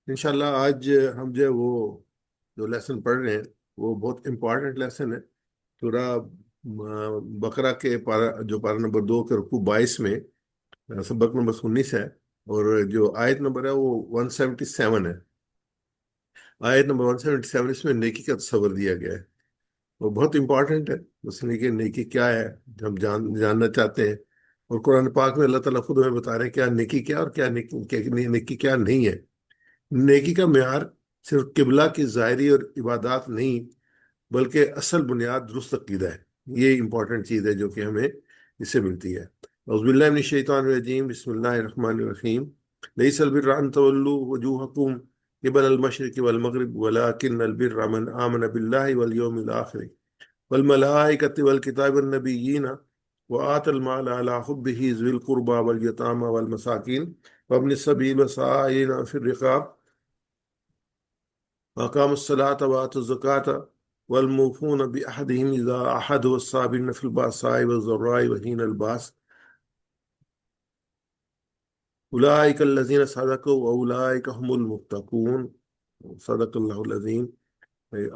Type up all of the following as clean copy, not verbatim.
انشاءاللہ آج ہم جو ہے وہ جو لیسن پڑھ رہے ہیں وہ بہت امپارٹنٹ لیسن ہے۔ سورہ بقرہ کے پارہ نمبر 2 کے رکوع 22 میں سبق نمبر 19 ہے، اور جو آیت نمبر ہے وہ 177 ہے۔ آیت نمبر 177 اس میں نیکی کا تصور دیا گیا ہے، وہ بہت امپارٹنٹ ہے۔ مثلا کہ نیکی کیا ہے ہم جاننا چاہتے ہیں، اور قرآن پاک میں اللہ تعالیٰ خود ہمیں بتا رہے ہیں کیا نیکی کیا اور کیا نیکی کیا نہیں ہے۔ نیکی کا معیار صرف قبلہ کی ظاہری اور عبادات نہیں، بلکہ اصل بنیاد درست عقیدہ ہے۔ یہ امپورٹنٹ چیز ہے جو کہ ہمیں اس سے ملتی ہے۔ اعوذ باللہ من الشیطان الرجیم، بسم اللہ الرحمن الرحیم۔ لیس البر ان تولوا وجوہکم قبل المشرق والمغرب ولکن البر من آمن باللہ والیوم الآخر والملائکۃ والکتاب والنبیین وآتى المال على حبه ذوي القربى واليتامى والمساکین وابن السبیل والسائلین فی الرقاب وأقاموا الصلاة وآتوا الزكاة والموفون بعهدهم إذا عاهدوا والصابرين في البأساء والضراء وحين البأس أولئك الذين صدقوا وأولئك هم المتقون۔ صدق اللہ العظیم۔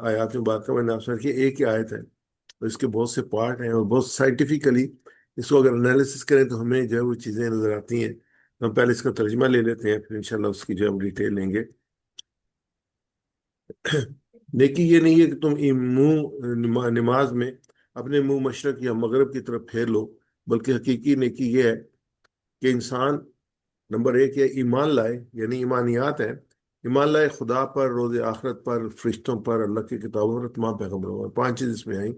آیات مبارکہ میں نے آپ سے ایک ہی آیت ہے اور اس کے بہت سے پارٹ ہیں، اور بہت سائنٹیفکلی اس کو اگر انالیسس کریں تو ہمیں جو ہے وہ چیزیں نظر آتی ہیں۔ ہم پہلے اس کا ترجمہ لے لیتے ہیں، پھر انشاءاللہ اس کی جو ہم ڈیٹیل لیں گے۔ نیکی یہ نہیں ہے کہ تم نماز میں اپنے منہ مشرق یا مغرب کی طرف پھیر لو، بلکہ حقیقی نیکی یہ ہے کہ انسان نمبر 1 یہ ایمان لائے، یعنی ایمانیات ہے، ایمان لائے خدا پر، روز آخرت پر، فرشتوں پر، اللہ کی کتابوں پر، تمام پیغمبروں پر، 5 چیز اس میں آئیں۔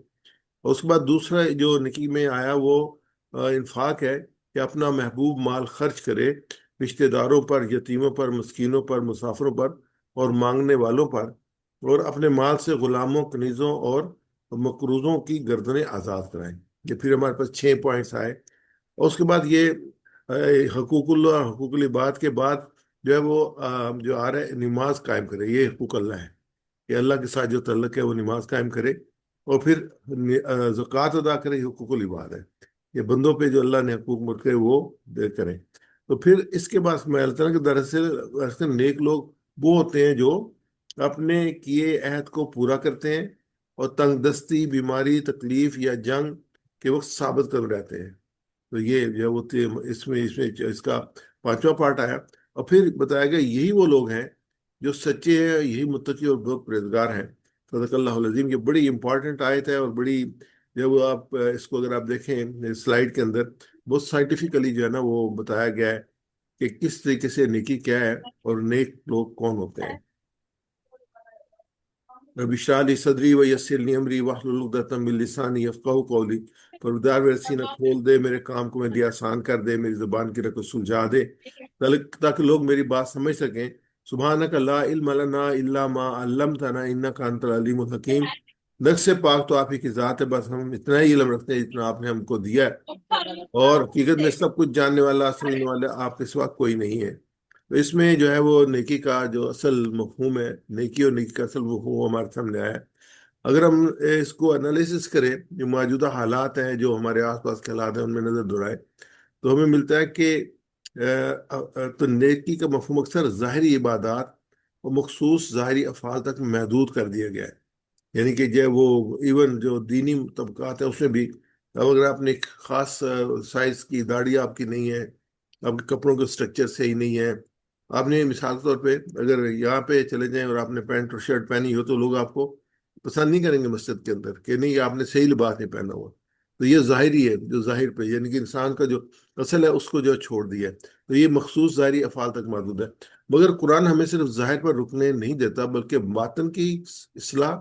اور اس کے بعد دوسرا جو نیکی میں آیا وہ انفاق ہے، کہ اپنا محبوب مال خرچ کرے رشتہ داروں پر، یتیموں پر، مسکینوں پر، مسافروں پر اور مانگنے والوں پر، اور اپنے مال سے غلاموں، کنیزوں اور مقروضوں کی گردنیں آزاد کرائیں۔ یہ پھر ہمارے پاس 6 پوائنٹس آئے، اور اس کے بعد یہ حقوق اللہ، حقوق العباد کے بعد جو ہے وہ جو آ رہا ہے نماز قائم کرے، یہ حقوق اللہ ہے کہ اللہ کے ساتھ جو تعلق ہے وہ نماز قائم کرے، اور پھر زکوٰۃ ادا کرے، یہ حقوق العباد ہے، یہ بندوں پہ جو اللہ نے حقوق مرکے وہ دے کریں۔ تو پھر اس کے بعد میں اللہ کہ دراصل نیک لوگ وہ ہوتے ہیں جو اپنے کیے عہد کو پورا کرتے ہیں، اور تنگ دستی، بیماری، تکلیف یا جنگ کے وقت ثابت قدم رہتے ہیں۔ تو یہ جو وہ اس میں اس کا 5واں پارٹ آیا، اور پھر بتایا گیا یہی وہ لوگ ہیں جو سچے ہیں، یہی متقی اور بہت پرہیزگار ہیں۔ صدق اللہ العظیم۔ یہ بڑی امپورٹنٹ آیت ہے، اور بڑی جو وہ آپ اس کو اگر آپ دیکھیں سلائیڈ کے اندر بہت سائنٹیفکلی جو ہے نا وہ بتایا گیا ہے کہ کس طریقے سے نیکی کیا ہے اور نیک لوگ کون ہوتے ہیں۔ رب اشرح لی صدری ویسر لی امری واحلل عقدۃ من لسانی یفقہوا قولی۔ پروردگار میرے سینہ کھول دے، میرے کام کو میرے آسان کر دے، میری زبان کی رکو سلجھا دے، تاکہ لوگ میری بات سمجھ سکیں۔ سبحانک لا علم لنا الا ما علمتنا انک انت العلیم الحکیم۔ نفس سے پاک تو آپ ہی کی ذات ہے، بس ہم اتنا ہی علم رکھتے ہیں جتنا آپ نے ہم کو دیا ہے، اور حقیقت میں سب کچھ جاننے والا، سمجھنے والا آپ کے سوا کوئی نہیں ہے۔ تو اس میں جو ہے وہ نیکی کا جو اصل مفہوم ہے، نیکی اور نیکی کا اصل مفہوم وہ ہمارے سامنے آیا ہے۔ اگر ہم اس کو انالیسس کریں، جو موجودہ حالات ہیں، جو ہمارے آس پاس کے حالات ہیں، ان میں نظر دورائے، تو ہمیں ملتا ہے کہ تو نیکی کا مفہوم اکثر ظاہری عبادات اور مخصوص ظاہری افعال تک محدود کر دیا گیا ہے۔ یعنی کہ جو وہ ایون جو دینی طبقات ہیں اس میں بھی، اب اگر آپ نے ایک خاص سائز کی داڑھی آپ کی نہیں ہے، آپ کے کپڑوں کا سٹرکچر صحیح نہیں ہے، آپ نے مثال کے طور پہ اگر یہاں پہ چلے جائیں اور آپ نے پینٹ اور شرٹ پہنی ہو تو لوگ آپ کو پسند نہیں کریں گے مسجد کے اندر کہ نہیں آپ نے صحیح لباس نہیں پہنا ہوا۔ تو یہ ظاہری ہے، جو ظاہر پہ یعنی کہ انسان کا جو اصل ہے اس کو جو چھوڑ دیا ہے، تو یہ مخصوص ظاہری افعال تک محدود ہے۔ مگر قرآن ہمیں صرف ظاہر پر رکنے نہیں دیتا، بلکہ باطن کی اصلاح،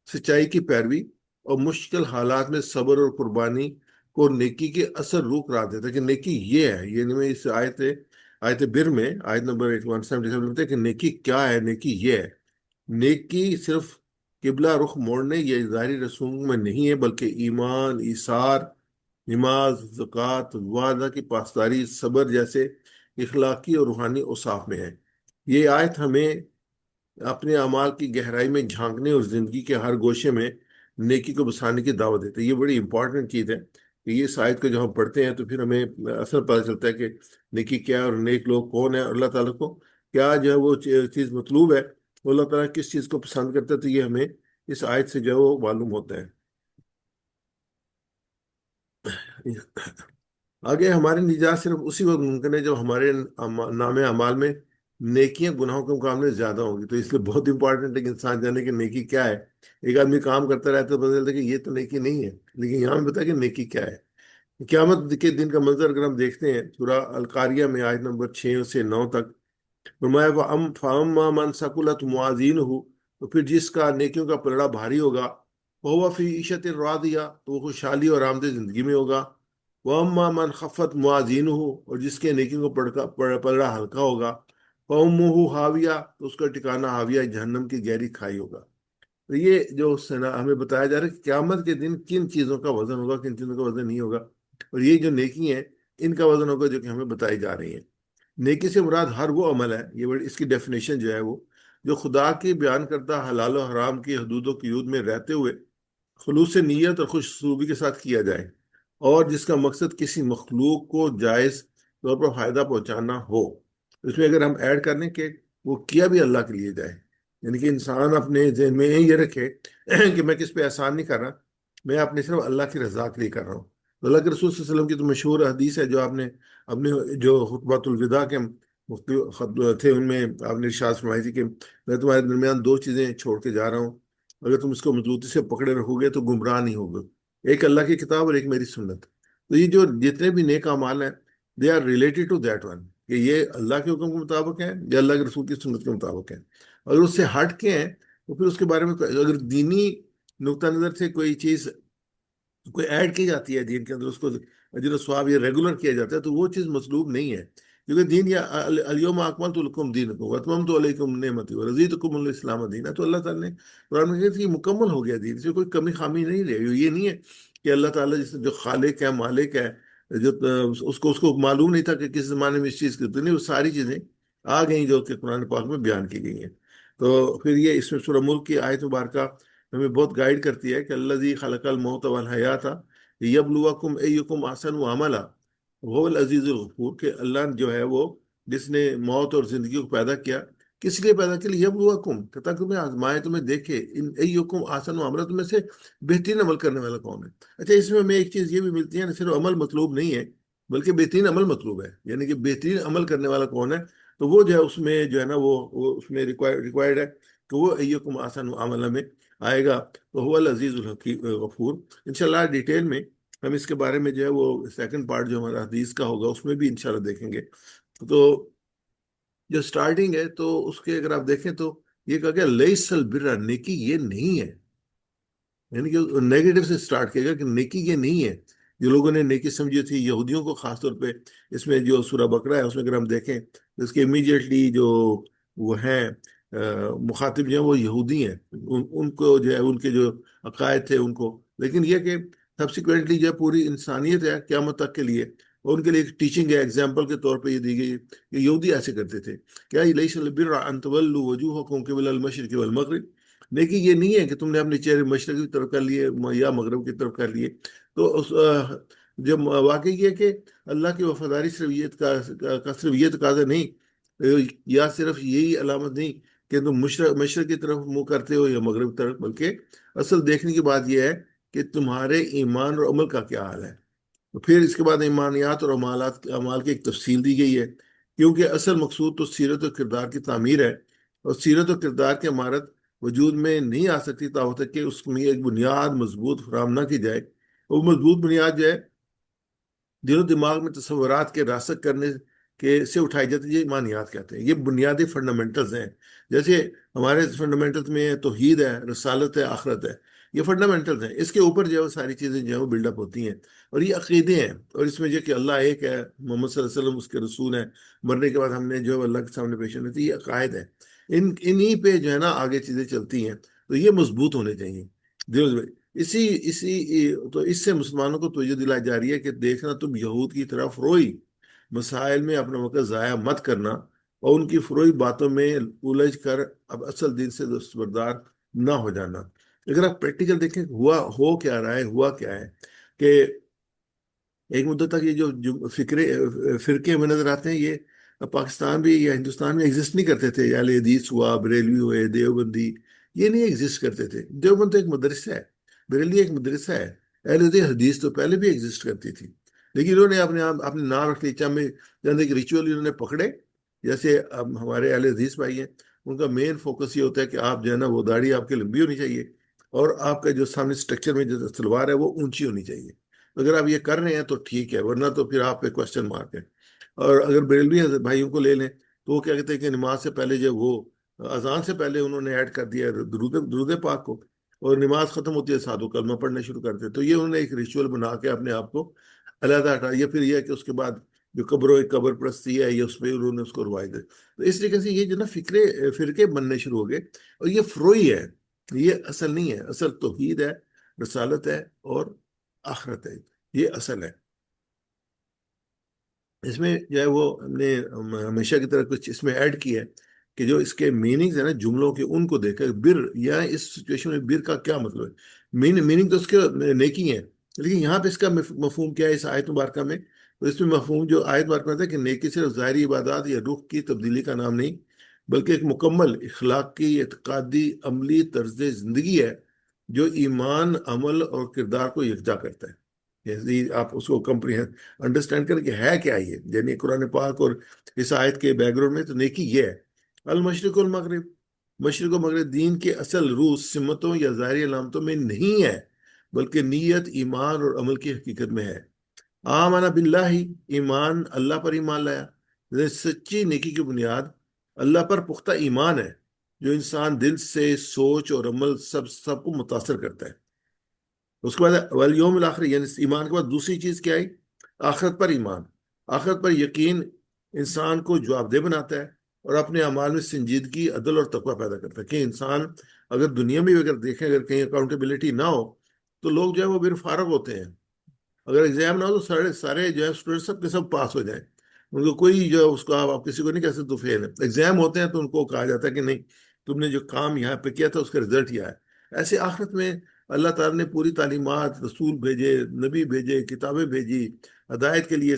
سچائی کی پیروی اور مشکل حالات میں صبر اور قربانی کو نیکی کے اثر روح قرار دیتا ہے۔ کہ نیکی یہ ہے، یعنی میں اس آیت بر میں آیت نمبر 177 میں کہ نیکی کیا ہے، نیکی یہ ہے۔ نیکی صرف قبلہ رخ موڑنے یا ظاہری رسوم میں نہیں ہے، بلکہ ایمان، ایثار، نماز، زکوٰۃ، وعدہ کی پاسداری، صبر جیسے اخلاقی اور روحانی اوصاف میں ہے۔ یہ آیت ہمیں اپنے اعمال کی گہرائی میں جھانکنے اور زندگی کے ہر گوشے میں نیکی کو بسانے کی دعوت دیتے ہیں۔ یہ بڑی امپورٹنٹ چیز ہے کہ یہ اس آیت کو جب ہم پڑھتے ہیں تو پھر ہمیں اصل پتہ چلتا ہے کہ نیکی کیا ہے اور نیک لوگ کون ہیں، اور اللہ تعالیٰ کو کیا جو ہے وہ چیز مطلوب ہے، وہ اللہ تعالیٰ کس چیز کو پسند کرتا ہے، تو یہ ہمیں اس آیت سے جو ہے وہ معلوم ہوتا ہے۔ آگے ہماری نجات صرف اسی وقت ممکن ہے جب ہمارے نام اعمال میں نیکیاں گناہوں کے مقابلے زیادہ ہوں گی، تو اس لیے بہت امپورٹنٹ ہے کہ انسان جانے کہ نیکی کیا ہے۔ ایک آدمی کام کرتا رہتا ہے تو پتہ چلتا ہے کہ یہ تو نیکی نہیں ہے، لیکن یہاں میں بتا کہ نیکی کیا ہے۔ قیامت کے دن کا منظر اگر ہم دیکھتے ہیں سورہ القاریہ میں آیت نمبر 6 سے 9 تک، فرمایا فَأَمَّا مَنْ ثَقُلَتْ مَوَازِينُهُ، تو پھر جس کا نیکیوں کا پلڑا بھاری ہوگا، وَهُوَ فِي عِيشَةٍ رَاضِيَةٍ، تو وہ خوشحالی اور آرامدہ زندگی میں ہوگا۔ وَأَمَّا مَنْ خَفَّتْ مَوَازِينُهُ، اور جس کے نیکیوں کا پلڑا ہلکا ہوگا، فَأُمُّهُ هَاوِيَةٌ، تو اس کا ٹھکانہ ہاویہ جہنم کی گہری کھائی ہوگا۔ تو یہ جو ہمیں بتایا جا رہا ہے کہ قیامت کے دن کن چیزوں کا وزن ہوگا، کن چیزوں کا وزن نہیں ہوگا، اور یہ جو نیکی ہیں ان کا وزن ہوگا جو کہ ہمیں بتائی جا رہی ہیں۔ نیکی سے مراد ہر وہ عمل ہے، یہ اس کی ڈیفینیشن جو ہے وہ، جو خدا کی بیان کردہ حلال و حرام کی حدود و قیود میں رہتے ہوئے خلوص نیت اور خوش اسلوبی کے ساتھ کیا جائے، اور جس کا مقصد کسی مخلوق کو جائز طور پر فائدہ پہنچانا ہو۔ اس میں اگر ہم ایڈ کر لیں کہ وہ کیا بھی اللہ کے لیے جائے، یعنی کہ انسان اپنے ذہن میں یہ رکھے کہ میں کس پہ احسان نہیں کر رہا، میں اپنے صرف اللہ کی رضا کے لیے کر رہا ہوں۔ تو اللہ کے رسول صلی اللہ علیہ وسلم کی تو مشہور حدیث ہے جو آپ نے اپنے جو خطبۃ الوداع کے مختلف خطبے تھے ان میں آپ نے ارشاد فرمائی تھی کہ میں تمہارے درمیان دو چیزیں چھوڑ کے جا رہا ہوں، اگر تم اس کو مضبوطی سے پکڑے رکھو گے تو گمراہ نہیں ہوگے، ایک اللہ کی کتاب اور ایک میری سنت۔ تو یہ جو جتنے بھی نیک اعمال ہیں they are related to that one, کہ یہ اللہ کے حکم کے مطابق ہیں یا اللہ کے رسول کی سنت کے مطابق ہیں۔ اگر اس سے ہٹ کے ہیں تو پھر اس کے بارے میں اگر دینی نقطہ نظر سے کوئی چیز کوئی ایڈ کی جاتی ہے دین کے اندر، اس کو اجر و ثواب یا ریگولر کیا جاتا ہے، تو وہ چیز مطلوب نہیں ہے، کیونکہ دین یا الیوم اکملت لکم دینکم واتممت علیکم نعمتی ورضیت لکم الاسلام دینا، تو اللہ تعالیٰ نے قرآن میں کہا کہ یہ مکمل ہو گیا دین، اس میں کوئی کمی خامی نہیں رہی۔ یہ نہیں ہے کہ اللہ تعالیٰ جس جو خالق ہے مالک ہے، جو اس کو معلوم نہیں تھا کہ کس زمانے میں اس چیز کی، تو نہیں، وہ ساری چیزیں آ گئیں جو کہ قرآن پاک میں بیان کی گئی ہیں۔ تو پھر یہ اس میں سورہ ملک کی آیت مبارکہ ہمیں بہت گائیڈ کرتی ہے کہ الذی خلق الموت والحیات لیبلوکم ایکم احسن عملا، وہ العزیز الغفور، کہ اللہ جو ہے وہ جس نے موت اور زندگی کو پیدا کیا، کس لیے پیدا کیا؟ لیبلوکم، کہ تاکہ تمہیں آزمائے، تمہیں دیکھے ان ایکم احسن عملا، تمہیں سے بہترین عمل کرنے والا کون ہے۔ اچھا، اس میں ہمیں ایک چیز یہ بھی ملتی ہے، نہ صرف عمل مطلوب نہیں ہے بلکہ بہترین عمل مطلوب ہے، یعنی کہ بہترین عمل کرنے والا کون ہے، تو وہ جو ہے اس میں جو ہے نا وہ اس میں ریکوائرڈ ہے کہ وہ ایکم احسن عملا میں آئے گا، تو هو العزیز الحکیم غفور۔ انشاءاللہ ڈیٹیل میں ہم اس کے بارے میں جو ہے وہ سیکنڈ پارٹ جو ہمارا حدیث کا ہوگا اس میں بھی انشاءاللہ دیکھیں گے۔ تو جو سٹارٹنگ ہے تو اس کے اگر آپ دیکھیں تو یہ کہا گیا لیس البر، نیکی یہ نہیں ہے، یعنی کہ نیگیٹو سے سٹارٹ کیے گا کہ نیکی یہ نہیں ہے جو لوگوں نے نیکی سمجھی تھی، یہودیوں کو خاص طور پہ۔ اس میں جو سورہ بقرہ ہے اس میں اگر ہم دیکھیں تو اس کے امیڈیٹلی جو وہ ہیں مخاطب جو ہیں وہ یہودی ہیں، ان کو جو ہے ان کے جو عقائد تھے ان کو، لیکن یہ کہ سبسیکوینٹلی جو ہے پوری انسانیت ہے قیامت تک کے لیے، اور ان کے لیے ایک ٹیچنگ ہے، ایگزامپل کے طور پہ یہ دی گئی کہ یہودی ایسے کرتے تھے، کیا لیس البر ان تولوا وجوہکم قبل المشرق والمغرب، لیکن یہ نہیں ہے کہ تم نے اپنے چہرے مشرق کی طرف کر لیے یا مغرب کی طرف کر لیے۔ تو جب واقعی یہ کہ اللہ کی وفاداری صرف یہ کا صرف یہ تقاضا نہیں، یا صرف یہی علامت نہیں کہ تم مشرق کی طرف منہ کرتے ہو یا مغرب کی طرف، بلکہ اصل دیکھنے کی بات یہ ہے کہ تمہارے ایمان اور عمل کا کیا حال ہے۔ تو پھر اس کے بعد ایمانیات اور اعمال کی ایک تفصیل دی گئی ہے، کیونکہ اصل مقصود تو سیرت و کردار کی تعمیر ہے، اور سیرت و کردار کی عمارت وجود میں نہیں آ سکتی تاہو تک کہ اس میں ایک بنیاد مضبوط فراہم نہ کی جائے۔ وہ مضبوط بنیاد جو ہے دل و دماغ میں تصورات کے راسخ کرنے کے سے اٹھائی جاتی ہے، یہ ایمانیات کہتے ہیں، یہ بنیادی فنڈامنٹلز ہیں۔ جیسے ہمارے فنڈامنٹلز میں توحید ہے، رسالت ہے، آخرت ہے، یہ فنڈامنٹلز ہیں، اس کے اوپر جو ہے وہ ساری چیزیں جو ہیں وہ بلڈ اپ ہوتی ہیں، اور یہ عقیدے ہیں، اور اس میں جو کہ اللہ ایک ہے، محمد صلی اللہ علیہ وسلم اس کے رسول ہیں، مرنے کے بعد ہم نے جو ہے اللہ کے سامنے پیش ہونا تھی، یہ عقائد ہے، انہی پہ جو ہے نا آگے چیزیں چلتی ہیں، تو یہ مضبوط ہونے چاہیے دل۔ اسی تو اس سے مسلمانوں کو توجہ دلائی جا رہی ہے کہ دیکھنا تم یہود کی طرف روئی، مسائل میں اپنا وقت ضائع مت کرنا، اور ان کی فروئی باتوں میں الجھ کر اب اصل دین سے دستبردار نہ ہو جانا۔ اگر آپ پریکٹیکل دیکھیں ہو کیا رہا ہے، ہوا کیا ہے کہ ایک مدت تک یہ جو فرقے میں نظر آتے ہیں، اب پاکستان بھی یا ہندوستان میں ایگزسٹ نہیں کرتے تھے، اہل حدیث ہوا، بریلوی ہوئے، دیوبندی، یہ نہیں ایگزسٹ کرتے تھے۔ دیوبند تو ایک مدرسہ ہے، بریلی ایک مدرسہ ہے، اہل حدیث تو پہلے بھی ایگزسٹ کرتی تھی، لیکن انہوں نے اپنے نام رکھ لی میں چند ایک ریچول انہوں نے پکڑے۔ جیسے اب ہمارے اہل حدیث بھائی ہیں، ان کا مین فوکس یہ ہوتا ہے کہ آپ جو ہے نا وہ داڑھی آپ کی لمبی ہونی چاہیے، اور آپ کا جو سامنے اسٹرکچر میں جو تلوار ہے وہ اونچی ہونی چاہیے۔ اگر آپ یہ کر رہے ہیں تو ٹھیک ہے، ورنہ تو پھر آپ پہ کوشچن مارک ہے۔ اور اگر بریلوی بھائیوں کو لے لیں تو وہ کیا کہتے ہیں کہ نماز سے پہلے جو وہ اذان سے پہلے انہوں نے ایڈ کر دیا درود پاک کو، اور نماز ختم ہوتی ہے ساتھ وہ کلمہ پڑھنا شروع کرتے ہیں۔ تو یہ انہوں نے ایک ریچول بنا کے اپنے آپ کو علیحدہ ہٹا، یا پھر یہ ہے کہ اس کے بعد جو قبر پرستی ہے، یہ اس پہ انہوں نے اس کو روایت ہے۔ تو اس طریقے سے یہ جو نا فرقے بننے شروع ہو گئے، اور یہ فروئی ہے، یہ اصل نہیں ہے۔ اصل توحید ہے، رسالت ہے، اور آخرت ہے، یہ اصل ہے۔ اس میں جو ہے وہ ہم نے ہمیشہ کی طرح کچھ اس میں ایڈ کیا ہے کہ جو اس کے میننگز ہیں نا جملوں کے، ان کو دیکھا بر یا اس سچویشن میں بر کا کیا مطلب ہے۔ میننگ تو اس کے نیکی ہے، لیکن یہاں پہ اس کا مفہوم کیا ہے اس آیت مبارکہ میں؟ تو اس میں مفہوم جو آیت مبارکہ میں ہے کہ نیکی صرف ظاہری عبادات یا رخ کی تبدیلی کا نام نہیں، بلکہ ایک مکمل اخلاقی، اعتقادی، عملی طرز زندگی ہے جو ایمان، عمل اور کردار کو یکجا کرتا ہے۔ آپ اس کو انڈرسٹینڈ کریں کہ ہے کیا یہ، یعنی قرآن پاک اور اس آیت کے بیک گراؤنڈ میں تو نیکی یہ ہے۔ المشرق والمغرب، مشرق و مغرب دین کے اصل روح سمتوں یا ظاہری علامتوں میں نہیں ہے، بلکہ نیت، ایمان اور عمل کی حقیقت میں ہے۔ آمن باللہ، ایمان، اللہ پر ایمان لایا۔ سچی نیکی کی بنیاد اللہ پر پختہ ایمان ہے، جو انسان دل سے، سوچ اور عمل سب کو متاثر کرتا ہے۔ اس کے بعد والیوم الآخر، یعنی ایمان کے بعد دوسری چیز کیا آئی؟ آخرت پر ایمان۔ آخرت پر یقین انسان کو جواب دہ بناتا ہے، اور اپنے اعمال میں سنجیدگی، عدل اور تقوی پیدا کرتا ہے۔ کہ انسان اگر دنیا میں اگر دیکھیں، اگر کہیں اکاؤنٹیبلٹی نہ ہو تو لوگ جو ہے وہ بے فارغ ہوتے ہیں۔ اگر ایگزام نہ ہو تو سارے سارے جو ہے اسٹوڈنٹ سب کے سب پاس ہو جائیں، ان کو کوئی جو ہے اس کو آپ کسی کو نہیں کہہ سکتے تو فیل ہے۔ ایگزام ہوتے ہیں تو ان کو کہا جاتا ہے کہ نہیں، تم نے جو کام یہاں پہ کیا تھا اس کا رزلٹ یہ ہے۔ ایسے آخرت میں اللہ تعالیٰ نے پوری تعلیمات، رسول بھیجے، نبی بھیجے، کتابیں بھیجی ہدایت کے لیے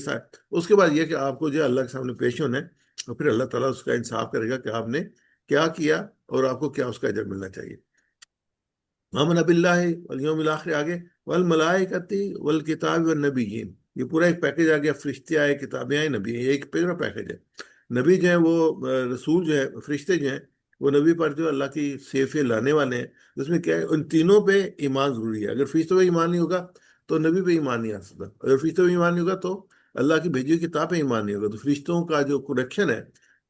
اس کے بعد یہ کہ آپ کو جو ہے اللہ کے سامنے پیش ہونا ہے، اور پھر اللہ تعالیٰ اس کا انصاف کرے گا کہ آپ نے کیا کیا اور آپ کو کیا اس کا اجر ملنا چاہیے۔ آمن باللہ والیوم الآخر آگے، والملائکۃ والکتاب والنبیین، یہ پورا ایک پیکج آ گیا۔ فرشتے آئے، کتابیں آئے، نبی آئے، یہ ایک پورا پیکج ہے۔ نبی جو ہیں وہ رسول جو ہے، فرشتے جو ہیں وہ نبی پر جو اللہ کی سیفیں لانے والے ہیں۔ اس میں کیا ہے، ان تینوں پہ ایمان ضروری ہے۔ اگر فرشتوں پہ ایمان نہیں ہوگا تو نبی پہ ایمان نہیں آ سکتا، اگر فرشتوں پہ ایمان نہیں ہوگا تو اللہ کی بھیجی ہوئی کتاب پہ ایمان نہیں ہوگا۔ تو فرشتوں کا جو کنیکشن ہے،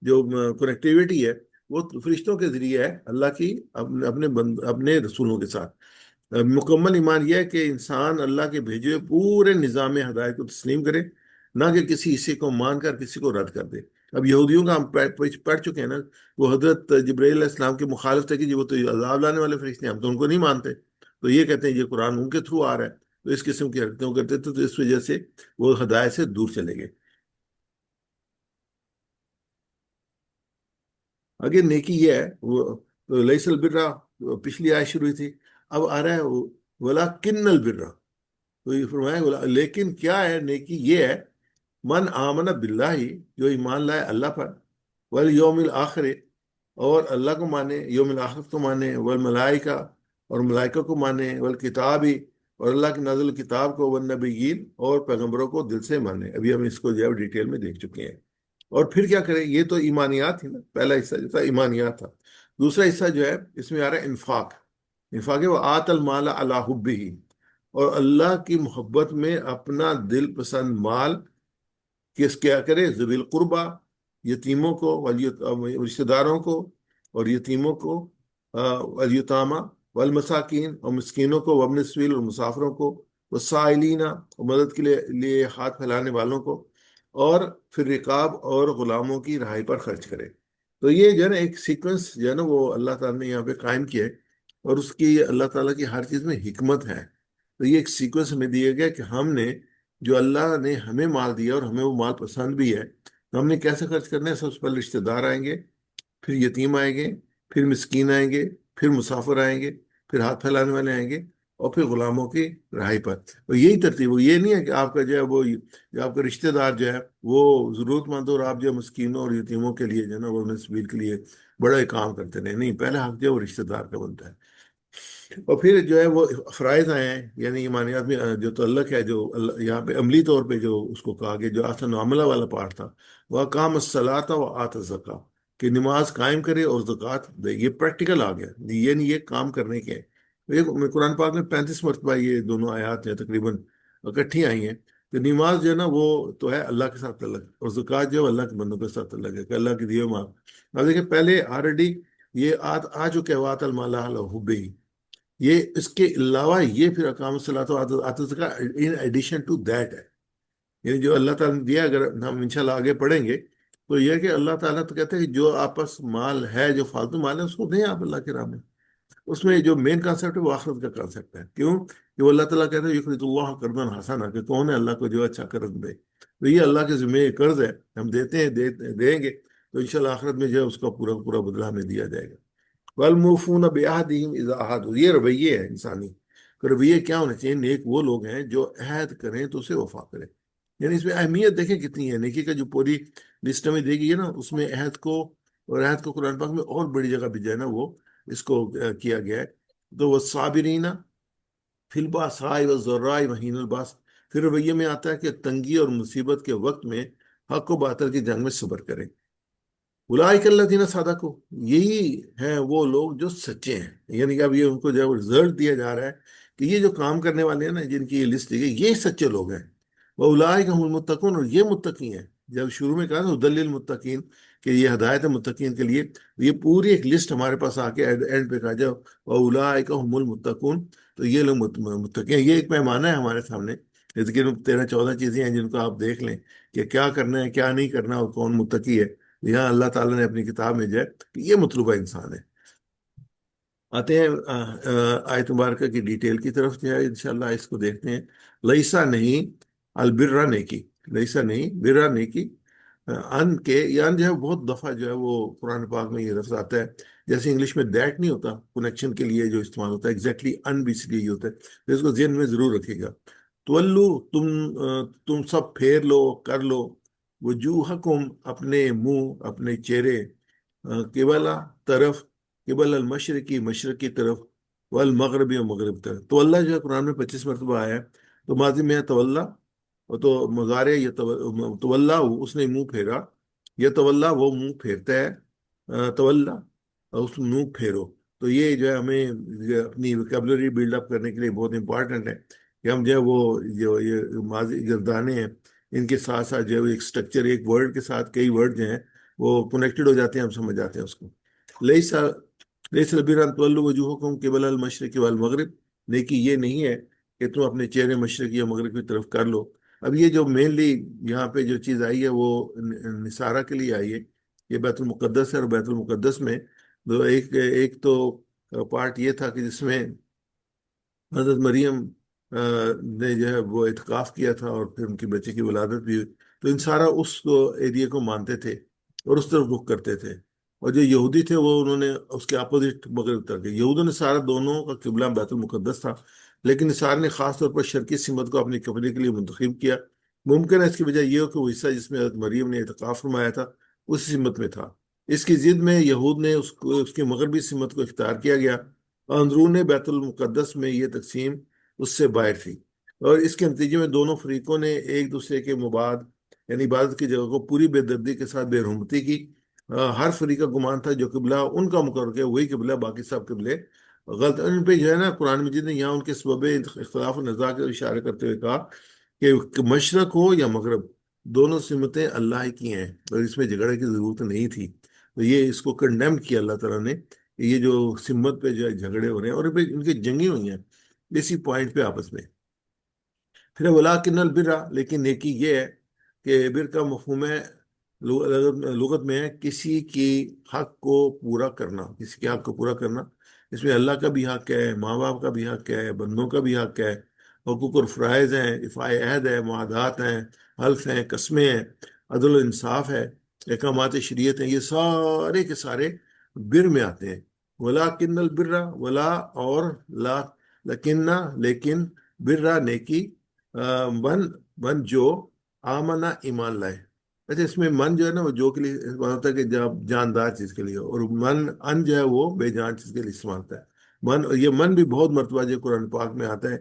جو کنیکٹیوٹی ہے، وہ فرشتوں کے ذریعے ہے اللہ کی اپنے رسولوں کے ساتھ۔ مکمل ایمان یہ ہے کہ انسان اللہ کے بھیجے ہوئے پورے نظام ہدایت کو تسلیم کرے، نہ کہ کسی حصے کو مان کر کسی کو رد کر دے۔ اب یہودیوں کا ہم پڑھ چکے ہیں نا، وہ حضرت جبرائیل علیہ السلام کے مخالف تھے کہ جی وہ تو عذاب لانے والے فرشتے ہیں، ہم تو ان کو نہیں مانتے۔ تو یہ کہتے ہیں یہ قرآن ان کے تھرو آ رہا ہے، تو اس قسم کی حرکتیں کرتے تھے، تو اس وجہ سے وہ ہدایت سے دور چلے گئے۔ آگے نیکی یہ ہے، وہ لیس البرا، پچھلی آیت شروع ہوئی تھی، اب آ رہا ہے ولاکن البرا۔ تو یہ فرمایا لیکن کیا ہے، نیکی یہ ہے، من آمن باللہ، جو ایمان لائے اللہ پر، والیوم الآخر، اور اللہ کو مانے، یوم الآخرت کو مانے، والملائکہ، اور ملائکہ کو مانے، والکتابی، اور اللہ کی نازل کتاب کو، والنبیین، اور پیغمبروں کو دل سے مانے۔ ابھی ہم اس کو جو ہے ڈیٹیل میں دیکھ چکے ہیں۔ اور پھر کیا کریں، یہ تو ایمانیات تھی نا، پہلا حصہ جو تھا ایمانیات تھا۔ دوسرا حصہ جو ہے اس میں آ رہا ہے انفاق۔ انفاق ہے وہ آت المال علی حبہ، اور اللہ کی محبت میں اپنا دل پسند مال کس کیا کرے، ذوی القربہ، یتیموں کو، رشتہ داروں کو، اور یتیموں کو، والیتامہ والمساکین، اور مسکینوں کو، وابن السبیل، اور مسافروں کو، والسائلین، اور مدد کے لیے ہاتھ پھیلانے والوں کو، اور پھر رقاب اور غلاموں کی رہائی پر خرچ کرے۔ تو یہ جو ہے نا ایک سیکوینس جو ہے نا وہ اللہ تعالیٰ نے یہاں پہ قائم کیا ہے، اور اس کی اللہ تعالیٰ کی ہر چیز میں حکمت ہے۔ تو یہ ایک سیکوینس ہمیں دیا گیا کہ ہم نے جو اللہ نے ہمیں مال دیا اور ہمیں وہ مال پسند بھی ہے، تو ہم نے کیسے خرچ کرنا ہے۔ سب سے پہلے رشتہ دار آئیں گے، پھر یتیم آئیں گے، پھر مسکین آئیں گے، پھر مسافر آئیں گے، پھر ہاتھ پھیلانے والے آئیں گے، اور پھر غلاموں کی رہائی پر. تو یہی ترتیب. وہ یہ نہیں ہے کہ آپ کا جو ہے وہ جو آپ کا رشتہ دار جو ہے وہ ضرورت مند ہو اور آپ جو ہے مسکینوں اور یتیموں کے لیے جو ہے نا وہ سبیل کے لیے بڑا ہی کام کرتے رہے. نہیں، پہلا حق جو ہے وہ رشتہ دار کا بنتا ہے. اور پھر جو ہے وہ فرائض آئے ہیں، یعنی ایمانیات میں جو تعلق ہے، جو یہاں پہ عملی طور پہ جو اس کو کہا گیا، جو آسن معاملہ والا پارٹ تھا، وہ کام الصلاۃ و آت الزکوٰ، کہ نماز قائم کرے اور زکوٰۃ دے. یہ پریکٹیکل آ گیا، یہ نہیں یہ کام کرنے کے ہیں. قرآن پاک میں 35 مرتبہ یہ دونوں آیات جو تقریباً اکٹھی آئی ہیں. تو نماز جو ہے نا وہ تو ہے اللہ کے ساتھ تعلق، اور زکوٰۃ جو ہے اللہ کے بندوں کے ساتھ تعلق ہے کہ اللہ کی دیے مال. اب دیکھیں پہلے آلریڈی یہ آ چکے وات المال حبی. یہ اس کے علاوہ یہ پھر اقام الصلاۃ و آت الزکوٰۃ ان ایڈیشن ٹو دیٹ ہے. یعنی جو اللہ تعالیٰ نے دیا، اگر ہم انشاءاللہ آگے پڑھیں گے تو یہ ہے کہ اللہ تعالیٰ تو کہتے ہیں کہ جو آپس مال ہے، جو فالتو مال ہے، اس کو دیں آپ اللہ کے راہ میں. اس میں جو مین کانسیپٹ ہے وہ آخرت کا کانسیپٹ ہے. کیوں کہ وہ اللہ تعالیٰ کہتے ہیں یقرض اللہ قرضا حسنا، کہ کون ہے اللہ کو جو اچھا قرض دے. تو یہ اللہ کے ذمہ یہ قرض ہے، ہم دیتے ہیں، دیں گے تو انشاءاللہ آخرت میں جو ہے اس کا پورا پورا بدلہ ہمیں دیا جائے گا. والموفون بعہدہم اذا عاہدوا، یہ رویے ہے انسانی. کہ رویے کیا ہونے چاہیے؟ نیک وہ لوگ ہیں جو عہد کریں تو اسے وفا کریں. یعنی اس میں اہمیت دیکھیں کتنی ہے. نیکی کا جو پوری لسٹ میں دی گئی ہے نا، اس میں عہد کو، اور عہد کو قرآن پاک میں اور بڑی جگہ بھی جو ہے نا وہ اس کو کیا گیا ہے. تو وہ صابرین فی الباساء والضراء وحین الباس. پھر رویے میں آتا ہے کہ تنگی اور مصیبت کے وقت میں حق و باطل کی جنگ میں صبر کریں. اولئک الذین صدقوا، یہی ہیں وہ لوگ جو سچے ہیں. یعنی کہ اب یہ ان کو جب رزلٹ دیا جا رہا ہے کہ یہ جو کام کرنے والے ہیں نا، جن کی یہ لسٹ دی گئی، یہ سچے لوگ ہیں. واولئک هم المتقون، اور یہ متقی ہیں. جب شروع میں کہا نا ہدی للمتقین، کہ یہ ہدایت ہے متقین کے لیے، یہ پوری ایک لسٹ ہمارے پاس آ کے اینڈ پہ کہا جائے واولئک هم المتقون، تو یہ لوگ متقی ہیں. یہ ایک پیمانہ ہے ہمارے سامنے. لیکن 13-14 چیزیں ہیں جن کو آپ دیکھ لیں کہ کیا کرنا ہے، کیا نہیں کرنا، اور کون متقی ہے. یہاں اللہ تعالیٰ نے اپنی کتاب میں جو ہے کہ یہ مطلوبہ انسان ہے. آتے ہیں آیت مبارکہ کی ڈیٹیل کی طرف جو ہے انشاءاللہ اس کو دیکھتے ہیں. لیسا نہیں البرا نیکی، لیسا نہیں برا نیکی. ان کے یہ ان جو ہے بہت دفعہ جو ہے وہ قرآن پاک میں یہ لفظ آتا ہے. جیسے انگلش میں دیٹ نہیں ہوتا کنیکشن کے لیے جو استعمال ہوتا ہے، ایگزیکٹلی ان بھی اس لیے یہ ہوتا ہے. تو اس کو ذہن میں ضرور رکھے گا. تولو، تم سب پھیر لو، کر لو، وجوہکم، اپنے منہ، اپنے چہرے، قبلہ طرف، قبل المشرقی، مشرق کی طرف، والمغربی، اور مغرب طرف. تو اللہ جو ہے قرآن میں 25 مرتبہ آیا ہے. تو ماضی میں ہے تولا، اور تو مضارع یہ تولا، اس نے منہ پھیرا. یہ تولا وہ منہ پھیرتا ہے، تولا، اور اس منہ پھیرو. تو یہ جو ہے ہمیں اپنی ویکیبلری بلڈ اپ کرنے کے لیے بہت امپورٹنٹ ہے کہ ہم جو ہے وہ جو یہ ماضی گردانے ہیں ان کے ساتھ ساتھ جو ہے ایک سٹرکچر، ایک ورڈ کے ساتھ کئی ورڈ جو ہیں وہ کنیکٹڈ ہو جاتے ہیں، ہم سمجھ جاتے ہیں اس کو. لیسا لیسا البر ان تولوا وجوہکم قبل المشرق والمغرب، نیکی یہ نہیں ہے کہ تم اپنے چہرے مشرق یا مغرب کی طرف کر لو. اب یہ جو مینلی یہاں پہ جو چیز آئی ہے وہ نصارہ کے لیے آئی ہے. یہ بیت المقدس ہے، اور بیت المقدس میں ایک تو پارٹ یہ تھا کہ جس میں حضرت مریم نے جو ہے وہ اعتکاف کیا تھا، اور پھر ان کی بچے کی ولادت بھی ہوئی. تو ان سارا اس کو ایریا کو مانتے تھے اور اس طرف رخ کرتے تھے. اور جو یہودی تھے وہ انہوں نے اس کے اپوزٹ مغرب طرف کے. یہودوں نے سارا دونوں کا قبلہ بیت المقدس تھا، لیکن نثار نے خاص طور پر شرقی سمت کو اپنی کفری کے لیے منتخب کیا. ممکن ہے اس کی وجہ یہ ہو کہ وہ حصہ جس میں حضرت مریم نے اعتکاف فرمایا تھا اس سمت میں تھا. اس کی ضد میں یہود نے اس کی مغربی سمت کو اختیار کیا گیا. اندرون بیت المقدس میں یہ تقسیم اس سے باہر تھی، اور اس کے نتیجے میں دونوں فریقوں نے ایک دوسرے کے مباد، یعنی عبادت کی جگہ کو پوری بے دردی کے ساتھ بے رحمتی کی. ہر فریق کا گمان تھا جو قبلہ ان کا مقرر کیا وہی قبلہ، باقی سب قبلے غلط. ان پہ جو ہے نا قرآن مجید نے یہاں ان کے سبب اختلاف و نزاع کے اشارے کرتے ہوئے کہا کہ مشرق ہو یا مغرب، دونوں سمتیں اللہ کی ہیں، اور اس میں جھگڑے کی ضرورت نہیں تھی. تو یہ اس کو کنڈیم کیا اللہ تعالیٰ نے کہ یہ جو سمت پہ جو ہے جھگڑے ہو رہے ہیں، اور ان کی جنگیں ہوئی ہیں اسی پوائنٹ پہ آپس میں. پھر ولاکن البرا، لیکن نیکی یہ ہے کہ بر کا مفہوم ہے لغت میں ہے کسی کی حق کو پورا کرنا، کسی کے حق کو پورا کرنا. اس میں اللہ کا بھی حق ہے، ماں باپ کا بھی حق ہے، بندوں کا بھی حق ہے، حقوق اور فرائض ہیں، افاع عہد ہے، معاہدات ہیں، حلف ہیں، قسمیں ہیں، عدل و انصاف ہے، احکامات شریعت ہیں. یہ سارے کے سارے بر میں آتے ہیں. ولاکن البرا، ولا اور لا لیکن برا نیکی من من جو آمنا ایمان لائے. اچھا اس میں من جو ہے نا وہ جو کے لیے استعمال ہوتا ہے کہ جب جاندار چیز کے لیے ہو، اور من ان جو ہے وہ بے جان چیز کے لیے استعمال ہوتا ہے. یہ من بھی بہت مرتبہ جو قرآن پاک میں آتا ہے